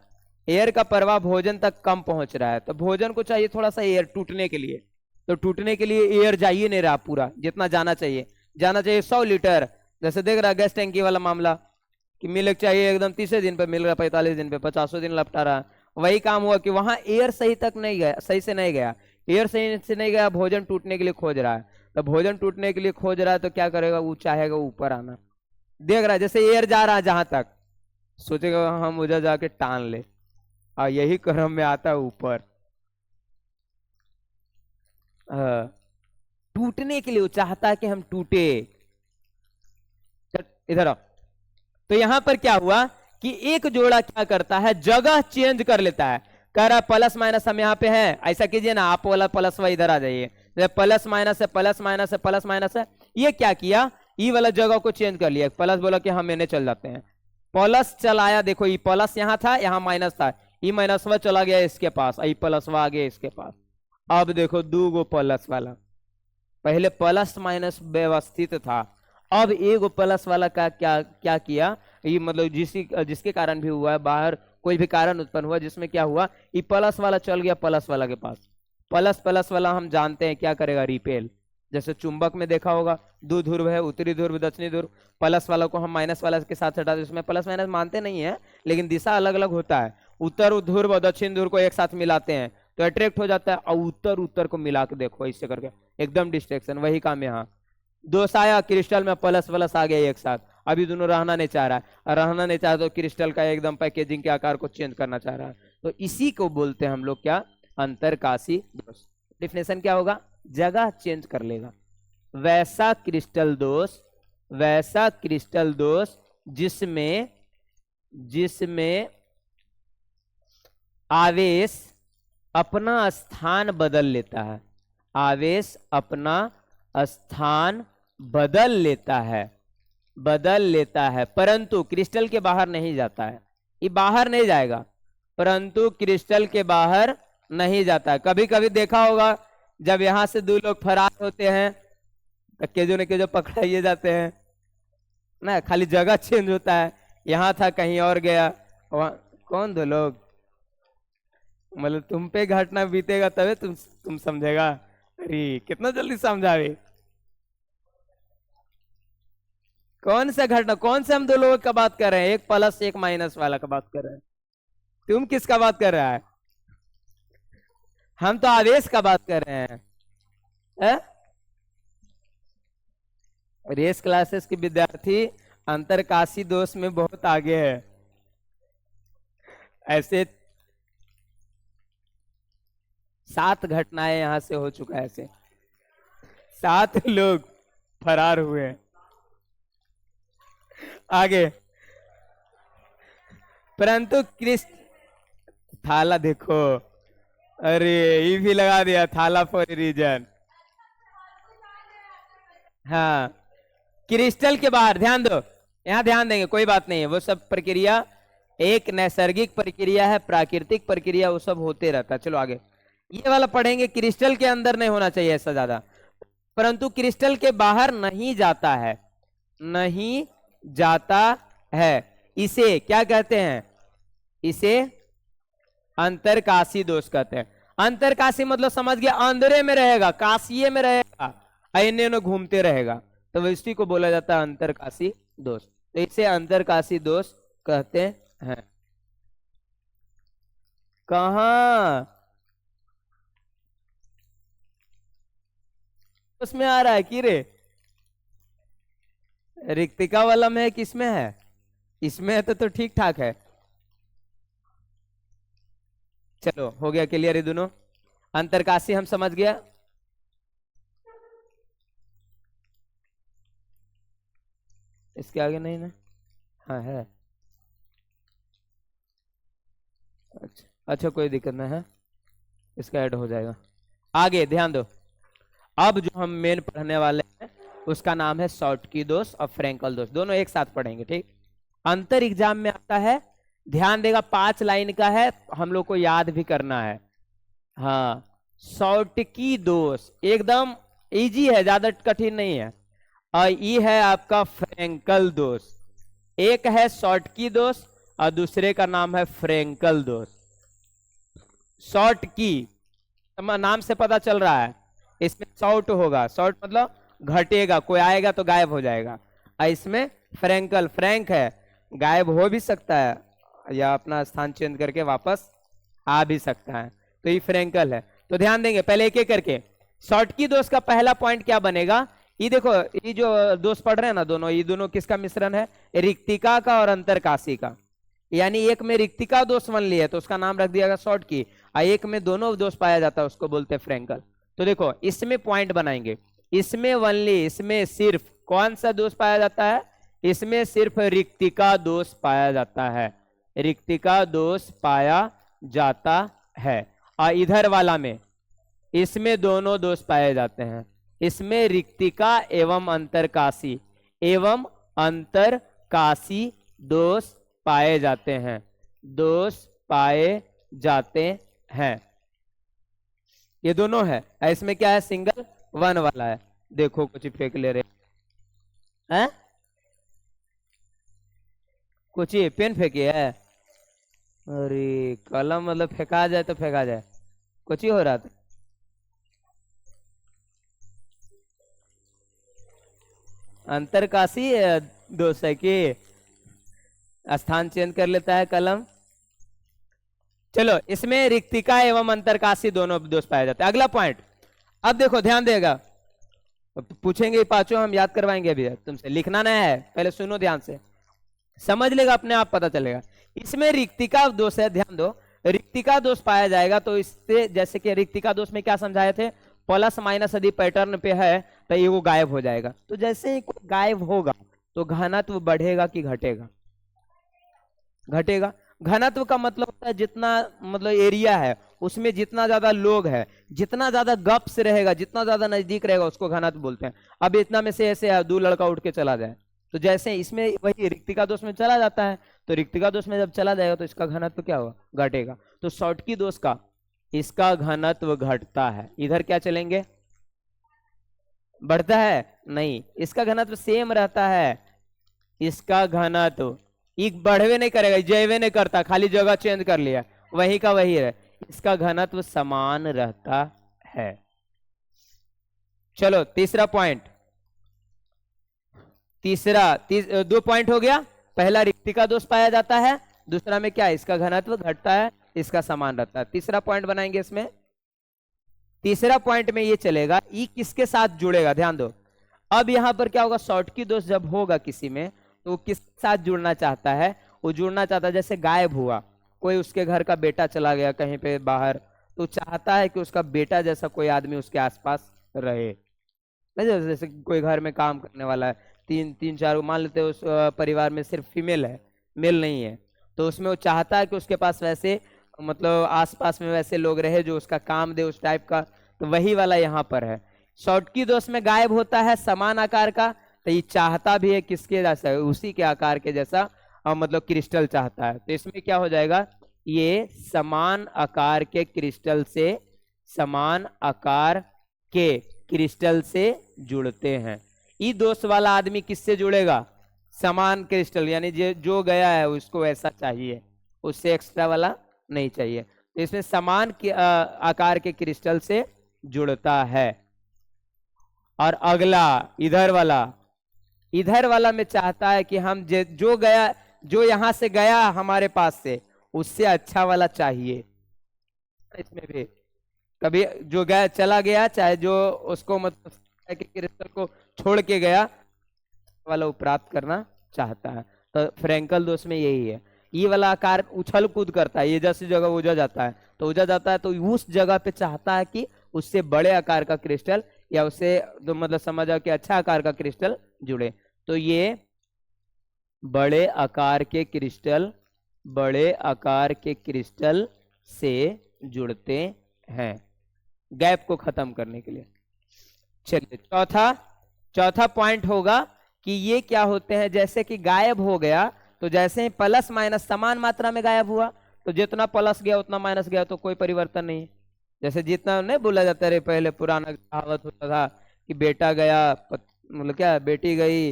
एयर का प्रवाह भोजन तक कम पहुंच रहा है, तो भोजन को चाहिए थोड़ा सा एयर टूटने के लिए, तो टूटने के लिए एयर जाइए नहीं रहा पूरा जितना जाना चाहिए। जाना चाहिए 100 लीटर, जैसे देख रहा गैस टैंकी वाला मामला कि मिल्क चाहिए एकदम 30 दिन पे मिल रहा, 45 दिन पे, 50 दिन लपटा रहा। वही काम हुआ कि वहां एयर सही तक नहीं गया, सही से नहीं गया, एयर सही से नहीं गया, भोजन टूटने के लिए खोज रहा है। तो भोजन टूटने के लिए खोज रहा है तो क्या करेगा, वो चाहेगा ऊपर आना। देख रहा है जैसे एयर जा रहा है जहां तक, सोचेगा हम उधर जाके टान ले, और यही क्रम में आता है ऊपर। टूटने के लिए वो चाहता है कि हम टूटे। इधर आओ। तो यहां पर क्या हुआ कि एक जोड़ा क्या करता है, जगह चेंज कर लेता है, कह रहा प्लस माइनस हम यहाँ पे हैं, ऐसा कीजिए ना, आप वाला प्लस वाला इधर आ जाइए, प्लस माइनस है, प्लस माइनस है, प्लस माइनस है। ये क्या किया, ई वाला जगह को चेंज कर लिया, प्लस बोला कि हम इन्हें चल जाते हैं, प्लस चलाया, देखो ई प्लस यहाँ था, यहाँ माइनस था, ई माइनस वा चला गया इसके पास, ई प्लस वा आ गया इसके पास। अब देखो दो गो प्लस वाला, पहले प्लस माइनस व्यवस्थित था, अब एक प्लस वाला का क्या क्या किया, ये मतलब जिसके कारण भी हुआ है, बाहर कोई भी कारण उत्पन्न हुआ जिसमें क्या हुआ, ये प्लस वाला चल गया प्लस वाला के पास। प्लस प्लस वाला हम जानते हैं क्या करेगा, रिपेल। जैसे चुंबक में देखा होगा, दो ध्रुव है, उत्तरी ध्रुव दक्षिणी ध्रुव, प्लस वाला को हम माइनस वाला के साथ हटा, इसमें प्लस माइनस मानते नहीं है, लेकिन दिशा अलग अलग होता है। उत्तर ध्रुव और दक्षिण ध्रुव को एक साथ मिलाते हैं तो अट्रैक्ट हो जाता है, और उत्तर उत्तर को मिला के देखो ऐसे करके एकदम डिस्ट्रैक्शन। वही काम यहाँ, दोष आया क्रिस्टल में, प्लस प्लस आ गया एक साथ, अभी दोनों रहना नहीं चाह रहा है, रहना नहीं चाह तो क्रिस्टल का एकदम पैकेजिंग के आकार को चेंज करना चाह रहा है, तो इसी को बोलते हैं हम लोग क्या, अंतरकाशी दोष। डिफिनेशन क्या होगा, जगह चेंज कर लेगा। वैसा क्रिस्टल दोष जिसमें आवेश अपना स्थान बदल लेता है, आवेश अपना स्थान बदल लेता है, परंतु क्रिस्टल के बाहर नहीं जाता है। ये बाहर नहीं जाएगा, परंतु क्रिस्टल के बाहर नहीं जाता है। कभी कभी देखा होगा जब यहां से दो लोग फरार होते हैं तो केजो न केजो पकड़ाइए जाते हैं ना, खाली जगह चेंज होता है, यहां था कहीं और गया। कौन दो लोग, मतलब तुम पे घटना बीतेगा तभी तुम समझेगा। अरे कितना जल्दी समझावे, कौन सा घटना, कौन से हम दो लोगों का बात कर रहे हैं, एक प्लस एक माइनस वाला का बात कर रहे हैं, तुम किसका बात कर रहा है, हम तो आवेश का बात कर रहे हैं। रेस क्लासेस के विद्यार्थी अंतरकाशी दोष में बहुत आगे है, ऐसे 7 घटनाएं यहां से हो चुका है, ऐसे 7 लोग फरार हुए हैं। आगे, परंतु कृष्ण, थाला देखो, अरे ये भी लगा दिया, थाला फॉर रीजन। हाँ, क्रिस्टल के बाहर ध्यान दो, यहां ध्यान देंगे, कोई बात नहीं है, वो सब प्रक्रिया एक नैसर्गिक प्रक्रिया है, प्राकृतिक प्रक्रिया, वो सब होते रहता है। चलो आगे, ये वाला पढ़ेंगे, क्रिस्टल के अंदर नहीं होना चाहिए ऐसा ज्यादा, परंतु क्रिस्टल के बाहर नहीं जाता है, नहीं जाता है, इसे क्या कहते हैं, इसे अंतरकाशी दोष कहते हैं। अंतरकाशी मतलब समझ गया, अंदरे में रहेगा, काशिये में रहेगा, अन्य घूमते रहेगा, तो इसी को बोला जाता है अंतरकाशी दोष। तो इसे अंतरकाशी दोष कहते हैं। कहा उसमें आ रहा है कि रे, रिक्तिका वाला में है किसमें है? इसमें है तो ठीक ठाक है। चलो हो गया क्लियर ये दोनों। अंतरकाशी हम समझ गया। इसके आगे नहीं ना? हाँ है। अच्छा अच्छा, कोई दिक्कत नहीं है, इसका ऐड हो जाएगा। आगे ध्यान दो, अब जो हम मेन पढ़ने वाले हैं उसका नाम है शॉर्टकी दोष और फ्रेंकल दोष, दोनों एक साथ पढ़ेंगे, ठीक। अंतर एग्जाम में आता है, ध्यान देगा, 5 लाइन का है, हम लोग को याद भी करना है। हाँ, शॉर्टकी दोष एकदम इजी है, ज्यादा कठिन नहीं है। और ये है आपका फ्रेंकल दोष। एक है शॉर्टकी दोष और दूसरे का नाम है फ्रेंकल दोष। शॉर्टकी नाम से पता चल रहा है, इसमें शॉर्ट होगा, शॉर्ट मतलब घटेगा, कोई आएगा तो गायब हो जाएगा। और इसमें फ्रेंकल, फ्रैंक है, गायब हो भी सकता है या अपना स्थान चेंज करके वापस आ भी सकता है, तो ये फ्रेंकल है। तो ध्यान देंगे पहले एक एक करके। शॉर्टकी दोष का पहला पॉइंट क्या बनेगा, ये देखो, ये जो दोष पढ़ रहे हैं ना दोनों, ये दोनों किसका मिश्रण है? रिक्तिका का और अंतरकाशी का। यानी एक में रिक्तिका दोष बन लिया तो उसका नाम रख दिया शॉर्टकी, और एक में दोनों दोष पाया जाता है उसको बोलते हैं फ्रेंकल। तो देखो इसमें पॉइंट बनाएंगे, इसमें ओनली, इसमें सिर्फ कौन सा दोष पाया जाता है? इसमें सिर्फ रिक्तिका दोष पाया जाता है, रिक्तिका दोष पाया जाता है। और इधर वाला में, इसमें दोनों दोष पाए जाते हैं, इसमें रिक्तिका एवं अंतरकाशी दोष पाए जाते हैं, दोष पाए जाते हैं। ये दोनों है। इसमें क्या है? सिंगल वन वाला है। देखो कुछ फेंक ले रहे हैं, कुछ पेन फेंकी है। अरे कलम मतलब फेंका जाए तो फेंका जाए, कुछ ही हो रहा था। अंतरकाशी दोष है कि स्थान चेंज कर लेता है कलम। चलो, इसमें रिक्तिका एवं अंतरकाशी दोनों दोष पाए जाते हैं। अगला पॉइंट, अब देखो ध्यान देगा, पूछेंगे पांचों हम याद करवाएंगे अभी, तुमसे लिखना नहीं है, पहले सुनो ध्यान से, समझ लेगा अपने आप पता चलेगा। इसमें रिक्तिका दोष है, ध्यान दो, रिक्तिका दोष पाया जाएगा तो इससे, जैसे कि रिक्तिका दोष में क्या समझाए थे, प्लस माइनस यदि पैटर्न पे है तो ये वो गायब हो जाएगा। तो जैसे ही गायब होगा तो घनत्व बढ़ेगा कि घटेगा? घटेगा। घनत्व का मतलब होता है जितना, मतलब एरिया है उसमें जितना ज्यादा लोग है, जितना ज्यादा गप्स रहेगा, जितना ज्यादा नजदीक रहेगा उसको घनत्व बोलते हैं। अब इतना में से ऐसे 2 लड़का उठ के चला जाए तो जैसे इसमें वही रिक्तिका दोष में चला जाता है, तो रिक्तिका दोष में जब चला जाएगा तो इसका घनत्व क्या होगा? घटेगा। तो शॉर्टकी दोष का इसका घनत्व घटता है। इधर क्या चलेंगे? बढ़ता है? नहीं, इसका घनत्व सेम रहता है, इसका घनत्व एक बढ़वे नहीं करेगा, जयवे नहीं करता, खाली जगह चेंज कर लिया, वही का वही है, इसका घनत्व समान रहता है। चलो तीसरा पॉइंट, 2 पॉइंट हो गया। पहला रिक्तिका दोष पाया जाता है, दूसरा में क्या? इसका घनत्व घटता है, इसका समान रहता है। तीसरा पॉइंट बनाएंगे इसमें। तीसरा पॉइंट में ये चलेगा, ई किसके साथ जुड़ेगा? ध्यान दो, अब यहां पर क्या होगा? शॉर्टकी दोष जब होगा किसी में तो वो किस साथ जुड़ना चाहता है? वो जुड़ना चाहता है, जैसे गायब हुआ कोई, उसके घर का बेटा चला गया कहीं पे बाहर, तो चाहता है कि उसका बेटा जैसा कोई आदमी उसके आसपास रहे। जैसे कोई घर में काम करने वाला है, 3-4, मान लेते हैं उस परिवार में सिर्फ फीमेल है, मेल नहीं है, तो उसमें वो चाहता है कि उसके पास वैसे, मतलब आसपास में वैसे लोग रहे जो उसका काम दे, उस टाइप का। तो वही वाला यहाँ पर है। शॉर्टकी दोष में गायब होता है समान आकार का, तो ये चाहता भी है किसके जैसा? उसी के आकार के जैसा, मतलब क्रिस्टल चाहता है। तो इसमें क्या हो जाएगा? ये समान आकार के क्रिस्टल से, समान आकार के क्रिस्टल से जुड़ते हैं। ये दोष वाला आदमी किससे जुड़ेगा? समान क्रिस्टल, यानी जो गया है उसको ऐसा चाहिए, उससे एक्स्ट्रा वाला नहीं चाहिए। तो इसमें समान आकार के क्रिस्टल से जुड़ता है। और अगला इधर वाला में चाहता है कि हम जो यहां से गया हमारे पास से उससे अच्छा वाला चाहिए। इसमें भी कभी जो गया चला गया, चाहे जो उसको मतलब कि क्रिस्टल को छोड़ के गया वाला वो प्राप्त करना चाहता है। तो फ्रैंकल दोष में यही है, ये वाला आकार उछल कूद करता है, ये जैसी जगह उजा जाता है तो उजा जाता है, तो उस जगह पे चाहता है कि उससे बड़े आकार का क्रिस्टल या उससे तो मतलब समझ आओ कि अच्छा आकार का क्रिस्टल जुड़े। तो ये बड़े आकार के क्रिस्टल से जुड़ते हैं गैप को खत्म करने के लिए। चलिए चौथा पॉइंट होगा कि ये क्या होते हैं, जैसे कि गायब हो गया तो जैसे ही प्लस माइनस समान मात्रा में गायब हुआ तो जितना प्लस गया उतना माइनस गया तो कोई परिवर्तन नहीं है। जैसे जितना नहीं बोला जाता रहे पहले पुराना कहावत होता था कि बेटा गया मतलब क्या बेटी गई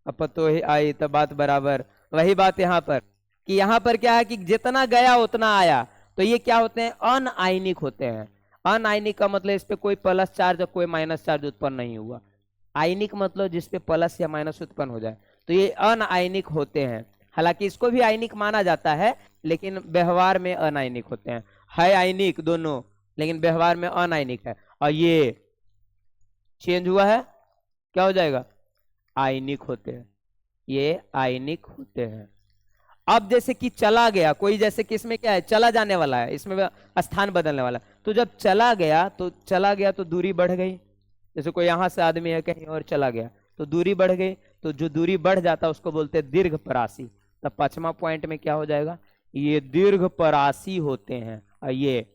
अब पतो ही आई तब बात बराबर। वही बात यहाँ पर कि यहाँ पर क्या है कि जितना गया उतना आया। तो ये क्या होते हैं, अनआयनिक होते हैं। अनआयनिक का मतलब इस पे कोई प्लस चार्ज और कोई माइनस चार्ज उत्पन्न नहीं हुआ। आयनिक मतलब जिसपे प्लस या माइनस उत्पन्न हो जाए, तो ये अनआयनिक होते हैं। हालांकि इसको भी आयनिक माना जाता है लेकिन व्यवहार में अनायनिक होते हैं। है आयनिक दोनों लेकिन व्यवहार में अनायनिक है। और ये चेंज हुआ है क्या हो जाएगा, आयनिक होते हैं, ये आयनिक होते हैं। अब जैसे कि चला गया कोई, जैसे कि इसमें क्या है चला जाने वाला है, इसमें स्थान बदलने वाला है। तो जब चला गया तो दूरी बढ़ गई। जैसे कोई यहां से आदमी है कहीं और चला गया तो दूरी बढ़ गई, तो जो दूरी बढ़ जाता है उसको बोलते हैं दीर्घ परासी। तब पांचवा पॉइंट में क्या हो जाएगा, ये दीर्घ परासी होते हैं। और ये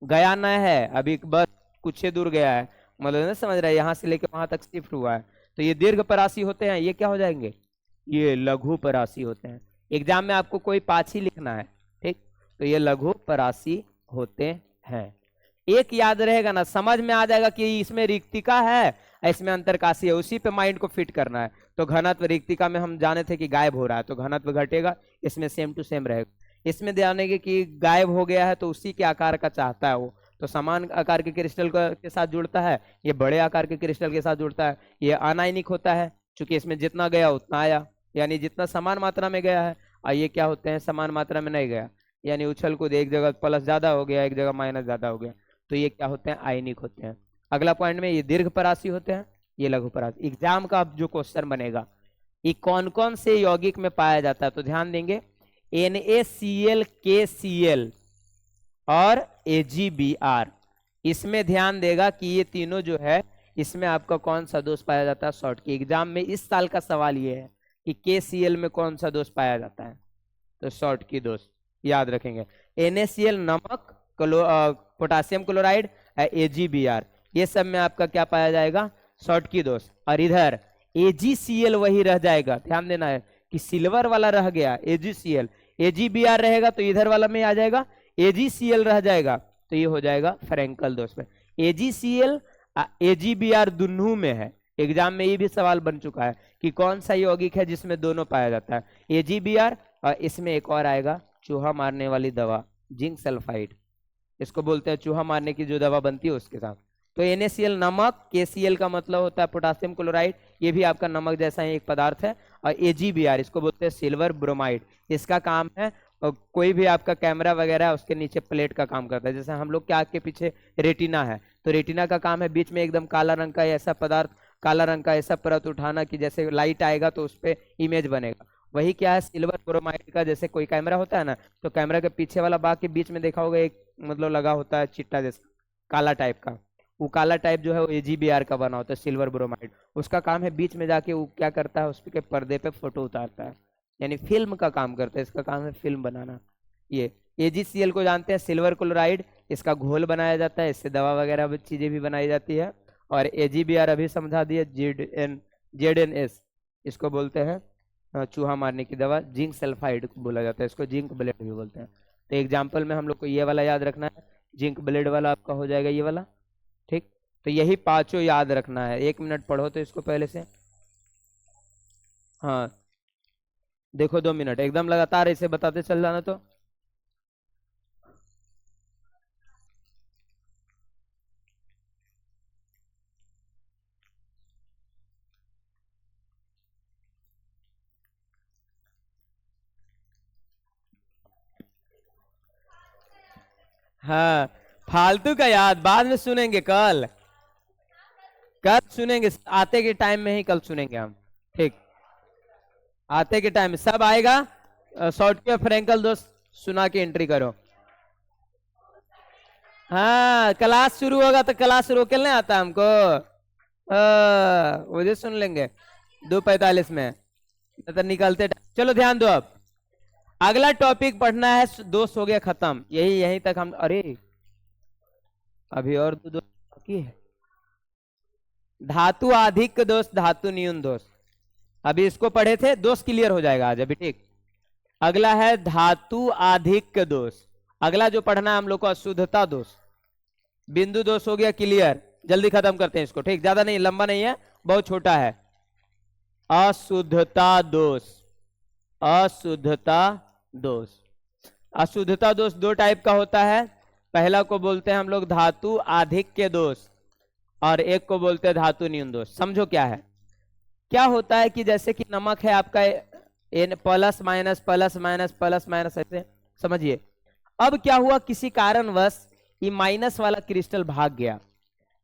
गया न है अभी बस कुछ ही दूर गया है, मतलब ना समझ रहा है, यहाँ से लेके वहां तक शिफ्ट हुआ है, तो ये दीर्घ परासी होते हैं। ये क्या हो जाएंगे, ये लघु परासी होते हैं। एग्जाम में आपको कोई पाछी लिखना है, ठीक, तो ये लघु परासी होते हैं। एक याद रहेगा ना, समझ में आ जाएगा कि इसमें रिक्तिका है इसमें अंतरकाशी है, उसी पे माइंड को फिट करना है। तो घनत्व रिक्तिका में हम जाने थे कि गायब हो रहा है तो घनत्व घटेगा, इसमें सेम टू सेम रहेगा। इसमें ध्यान देंगे कि गायब हो गया है तो उसी के आकार का चाहता है वो, तो समान आकार के क्रिस्टल के साथ जुड़ता है, ये बड़े आकार के क्रिस्टल के साथ जुड़ता है। ये अनायनिक होता है क्योंकि इसमें जितना गया उतना आया, यानी जितना समान मात्रा में गया है। और ये क्या होते हैं, समान मात्रा में नहीं गया, यानी उछल कूद एक जगह प्लस ज्यादा हो गया एक जगह माइनस ज्यादा हो गया, तो ये क्या होते हैं, आयनिक होते हैं। अगला पॉइंट में ये दीर्घ परासी होते हैं, ये लघु परासी। एग्जाम का अब जो क्वेश्चन बनेगा, ये कौन कौन से यौगिक में पाया जाता है, तो ध्यान देंगे NaCl KCl और AgBr। इसमें ध्यान देगा कि ये तीनों जो है इसमें आपका कौन सा दोष पाया जाता है शॉर्ट के एग्जाम में। इस साल का सवाल ये है कि KCl में कौन सा दोष पाया जाता है, तो शॉर्ट की दोष याद रखेंगे। NaCl नमक, पोटासियम क्लोराइड, AgBr, ये सब में आपका क्या पाया जाएगा, शॉर्ट की दोष। और इधर AgCl वही रह जाएगा, ध्यान देना है कि सिल्वर वाला रह गया AgCl, AgBr रहेगा तो इधर वाला में आ जाएगा AgCl रह जाएगा, तो ये हो जाएगा फ्रैंकल दोष में। AgCl AgBr दोनों में है, एग्जाम में ये भी सवाल बन चुका है कि कौन सा यौगिक है जिसमें दोनों पाया जाता है, AgBr। और इसमें एक और आएगा चूहा मारने वाली दवा जिंक सल्फाइड, इसको बोलते हैं चूहा मारने की जो दवा बनती है उसके साथ। तो NaCl नमक, KCl का मतलब होता है पोटासियम क्लोराइड, ये भी आपका नमक जैसा ही एक पदार्थ है। और AgBr इसको बोलते हैं सिल्वर ब्रोमाइड, इसका काम है कोई भी आपका कैमरा वगैरह है उसके नीचे प्लेट का काम करता है। जैसे हम लोग के आँख के पीछे रेटिना है, तो रेटिना का काम है बीच में एकदम काला रंग का ऐसा पदार्थ, काला रंग का ऐसा परत उठाना कि जैसे लाइट आएगा तो उस पर इमेज बनेगा। वही क्या है, सिल्वर ब्रोमाइड का, जैसे कोई कैमरा होता है ना, तो कैमरा के पीछे वाला बाग के बीच में देखा होगा एक मतलब लगा होता है चिट्टा जैसा काला टाइप का, वो काला टाइप जो है वो AgBr का बना होता है सिल्वर ब्रोमाइड। उसका काम है बीच में जाके वो क्या करता है, उसके पर्दे पे फोटो उतारता है, यानी फिल्म का काम करता है, इसका काम है फिल्म बनाना। ये AgCl को जानते हैं सिल्वर क्लोराइड, इसका घोल बनाया जाता है, इससे दवा वगैरह चीजें भी बनाई जाती है। और AgBr अभी समझा दिया, ZNS इसको बोलते हैं चूहा मारने की दवा, जिंक सल्फाइड बोला जाता है, इसको जिंक ब्लेड भी बोलते हैं। तो एग्जाम्पल में हम लोग को ये वाला याद रखना है, जिंक ब्लेड वाला आपका हो जाएगा ये वाला, ठीक। तो यही पांचों याद रखना है, 1 मिनट पढ़ो तो इसको पहले से, हाँ देखो 2 मिनट एकदम लगातार इसे बताते चल जाना। तो हाँ, फालतू का याद बाद में सुनेंगे, कल कल सुनेंगे, आते के टाइम में ही कल सुनेंगे हम। ठीक, आते के टाइम में सब आएगा। शॉर्टकट फ्रेंकल दोस्त सुना के एंट्री करो। हाँ, क्लास शुरू होगा तो क्लास रोके नहीं आता हमको, मुझे सुन लेंगे 2:45 में, तो निकलते। चलो ध्यान दो, अब अगला टॉपिक पढ़ना है। दोस्त हो गया खत्म, यहीं तक हम। अरे अभी और दो बाकी है। धातु अधिक दोष, धातु न्यून दोष, अभी इसको पढ़े थे, दोष क्लियर हो जाएगा आज अभी। ठीक, अगला है धातु अधिक दोष। अगला जो पढ़ना है हम लोग को अशुद्धता दोष। बिंदु दोष हो गया क्लियर, जल्दी खत्म करते हैं इसको। ठीक, ज्यादा नहीं, लंबा नहीं है, बहुत छोटा है। अशुद्धता दोष, अशुद्धता दोष। अशुद्धता दोष दो टाइप का होता है। पहला को बोलते हैं हम लोग धातु आधिक्य दोष, और एक को बोलते हैं धातु न्यून दोष। समझो क्या है। क्या होता है कि जैसे कि नमक है आपका, plus minus plus minus plus minus, ऐसे समझिए। अब क्या हुआ, किसी कारणवश ये माइनस वाला क्रिस्टल भाग गया,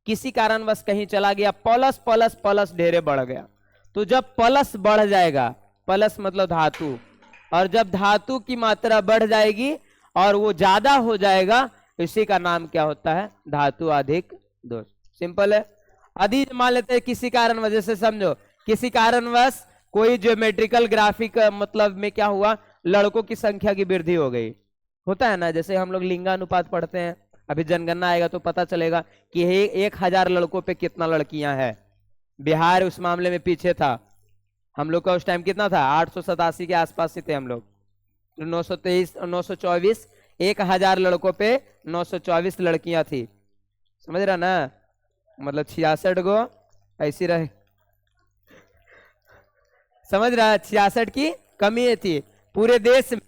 किसी कारणवश कहीं चला गया, प्लस प्लस प्लस ढेरे बढ़ गया। तो जब प्लस बढ़ जाएगा, प्लस मतलब धातु, और जब धातु की मात्रा बढ़ जाएगी और वो ज्यादा हो जाएगा, इसी का नाम क्या होता है, धातु अधिक दोष। सिंपल है। अधिक मान लेते हैं किसी कारणवश, जैसे समझो किसी कारणवश कोई ज्योमेट्रिकल ग्राफिक मतलब में क्या हुआ, लड़कों की संख्या की वृद्धि हो गई। होता है ना, जैसे हम लोग लिंगानुपात पढ़ते हैं, अभी जनगणना आएगा तो पता चलेगा कि 1000 लड़कों पे कितना लड़कियां हैं। बिहार उस मामले में पीछे था, हम लोग का उस टाइम कितना था, 887 के आसपास ही थे हम लोग। तो 923 924, 1000 लड़कों पे 924 लड़कियां थी। समझ रहा ना, मतलब 66 गो ऐसी रहे, समझ रहा, 66 की कमी थी पूरे देश में,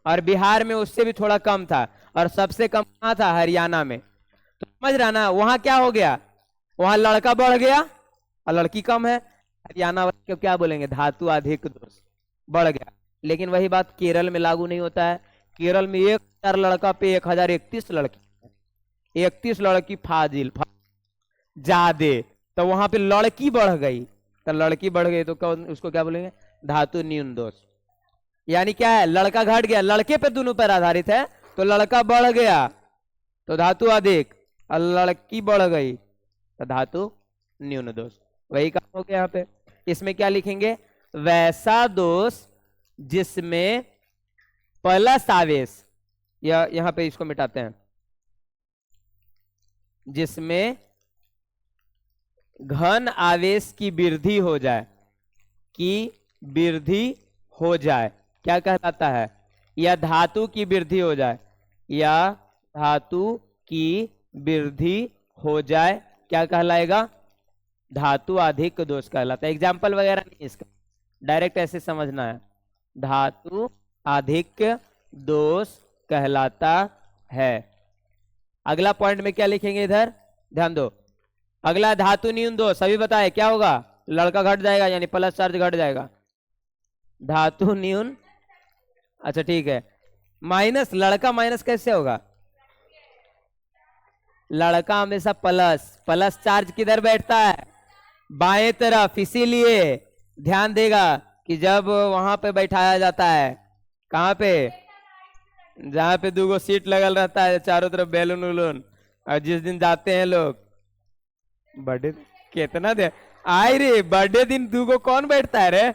और बिहार में उससे भी थोड़ा कम था, और सबसे कम कहाँ था, हरियाणा में। तो समझ रहा ना, वहां क्या हो गया, वहां लड़का बढ़ गया और लड़की कम है। हरियाणा वाले क्या बोलेंगे, धातु अधिक दोष, बढ़ गया। लेकिन वही बात केरल में लागू नहीं होता है। केरल में 1000 लड़का पे 1031 लड़की, 31 लड़की फाजिल ज्यादा, तो वहां पे लड़की बढ़ गई, तो लड़की बढ़ गई तो उसको क्या बोलेंगे, धातु न्यून दोष। यानी क्या है, लड़का घट गया, लड़के पे दोनों पर आधारित है, तो लड़का बढ़ गया तो धातु अधिक, और लड़की बढ़ गई तो धातु न्यून दोष। वही काम हो गया यहाँ पे। इसमें क्या लिखेंगे, वैसा दोष जिसमें प्लस आवेश, या यहां पे इसको मिटाते हैं, जिसमें घन आवेश की वृद्धि हो जाए, की वृद्धि हो जाए, क्या कहलाता है, या धातु की वृद्धि हो जाए, या धातु की वृद्धि हो जाए, क्या कहलाएगा, धातु अधिक दोष कहलाता है। एग्जाम्पल वगैरह नहीं इसका, डायरेक्ट ऐसे समझना है, धातु अधिक दोष कहलाता है। अगला पॉइंट में क्या लिखेंगे, इधर ध्यान दो। अगला धातु न्यून दोष, अभी बताए क्या होगा, लड़का घट जाएगा, यानी प्लस चार्ज घट जाएगा, धातु न्यून। अच्छा ठीक है, माइनस, लड़का माइनस कैसे होगा, लड़का हमेशा प्लस, प्लस चार्ज किधर बैठता है, बाएं तरफ। इसीलिए ध्यान देगा कि जब वहां पे बैठाया जाता है, कहां पे, जहां पे 2 सीट लगल रहता है चारों तरफ, बैलून उलून, और जिस दिन जाते हैं लोग बर्थडे, कितना दे आए रे, बर्थडे दिन 2 कौन बैठता है रे,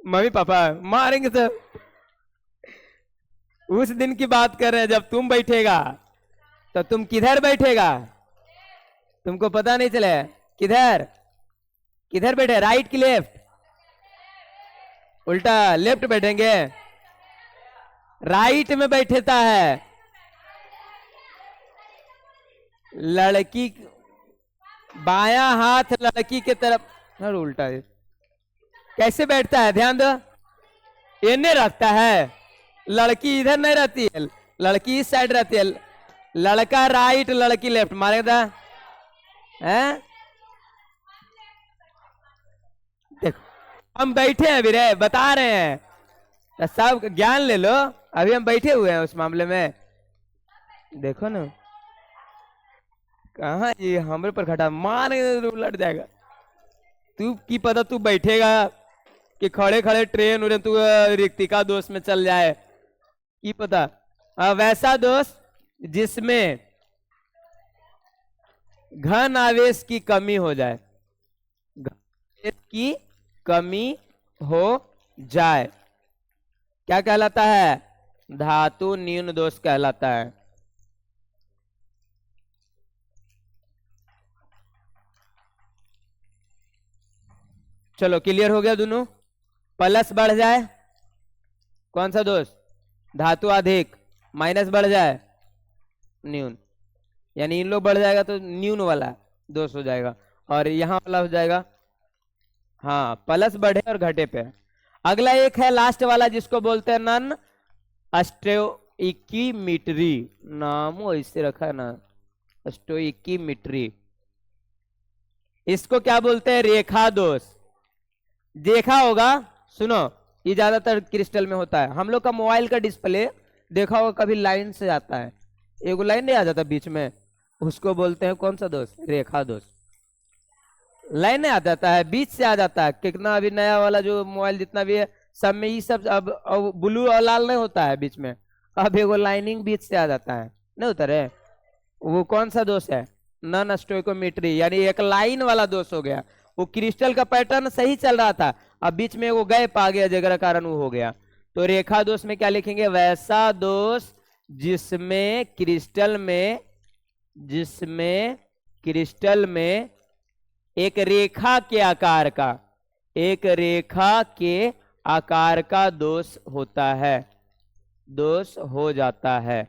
मम्मी पापा मारेंगे सब। उस दिन की बात कर रहे हैं, जब तुम बैठेगा तो तुम किधर बैठेगा, तुमको पता नहीं चले, किधर किधर बैठे, राइट की लेफ्ट, उल्टा लेफ्ट बैठेंगे, राइट में बैठता है लड़की, बायां हाथ लड़की के तरफ, और उल्टा है। कैसे बैठता है, ध्यान दो, इन्हें रखता है, लड़की इधर नहीं रहती है, लड़की इस साइड रहती है, लड़का राइट लड़की लेफ्ट, मारेगा है। देखो हम बैठे हैं अभी रे, बता रहे हैं, सब ज्ञान ले लो, अभी हम बैठे हुए हैं उस मामले में। देखो ना, कहाँ ये हमरे पर खटा मार उलट जाएगा। तू की पता तू बैठेगा कि खड़े खड़े ट्रेन उड़े तू रिक्तिका दोस्त में चल जाए, की पता। वैसा दोस्त जिसमें घन आवेश की कमी हो जाए, घन आवेश की कमी हो जाए, क्या कहलाता है? धातु न्यून दोष कहलाता है। चलो क्लियर हो गया दोनों। प्लस बढ़ जाए कौन सा दोष? धातु अधिक। माइनस बढ़ जाए न्यून, यानी इन लोग बढ़ जाएगा तो न्यून वाला दोष हो जाएगा, और यहां वाला हो जाएगा हाँ प्लस बढ़े और घटे पे। अगला एक है लास्ट वाला जिसको बोलते हैं नन स्टोइकीमेट्री। नाम ऐसे रखा है ना, स्टोइकीमेट्री। इसको क्या बोलते हैं? रेखा दोष। देखा होगा, सुनो, ये ज्यादातर क्रिस्टल में होता है। हम लोग का मोबाइल का डिस्प्ले देखा होगा कभी लाइन से आता है, एक लाइन नहीं आ जाता बीच में, उसको बोलते हैं कौन सा दोष? रेखा दोष। लाइन नहीं आ जाता है, बीच से आ जाता है। कितना अभी नया वाला जो मोबाइल जितना भी है सब में ये सब अब ब्लू और लाल नहीं होता है बीच में, अब एगो लाइनिंग बीच से आ जाता है, नहीं होता रे? वो कौन सा दोष है? नॉन स्टोइकोमेट्री, यानी एक लाइन वाला दोष हो गया। वो क्रिस्टल का पैटर्न सही चल रहा था, अब बीच में वो गैप आ गया जगह कारण वो हो गया। तो रेखा दोष में क्या लिखेंगे? वैसा दोष जिसमें क्रिस्टल में एक रेखा के आकार का, एक रेखा के आकार का दोष होता है, दोष हो जाता है,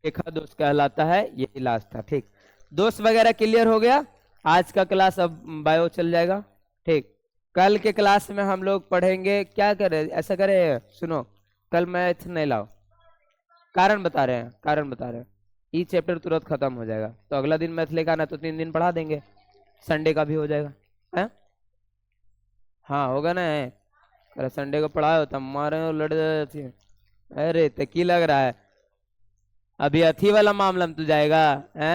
रेखा दोष कहलाता है। यही लास्ट था। ठीक, दोष वगैरह क्लियर हो गया। आज का क्लास अब बायो चल जाएगा। ठीक, कल के क्लास में हम लोग पढ़ेंगे, क्या करें, ऐसा करें, सुनो, कल मैथ नहीं लाओ, कारण बता रहे हैं, कारण बता रहे हैं। ये चैप्टर तुरंत खत्म हो जाएगा, तो अगला दिन मैथ लेकर आना, तो 3 दिन पढ़ा देंगे, संडे का भी हो जाएगा है? हाँ होगा ना, है अरे संडे को पढ़ाओ तब मारे लड़ जाती है। अरे तो की लग रहा है अभी अथी वाला मामला में तू जाएगा है?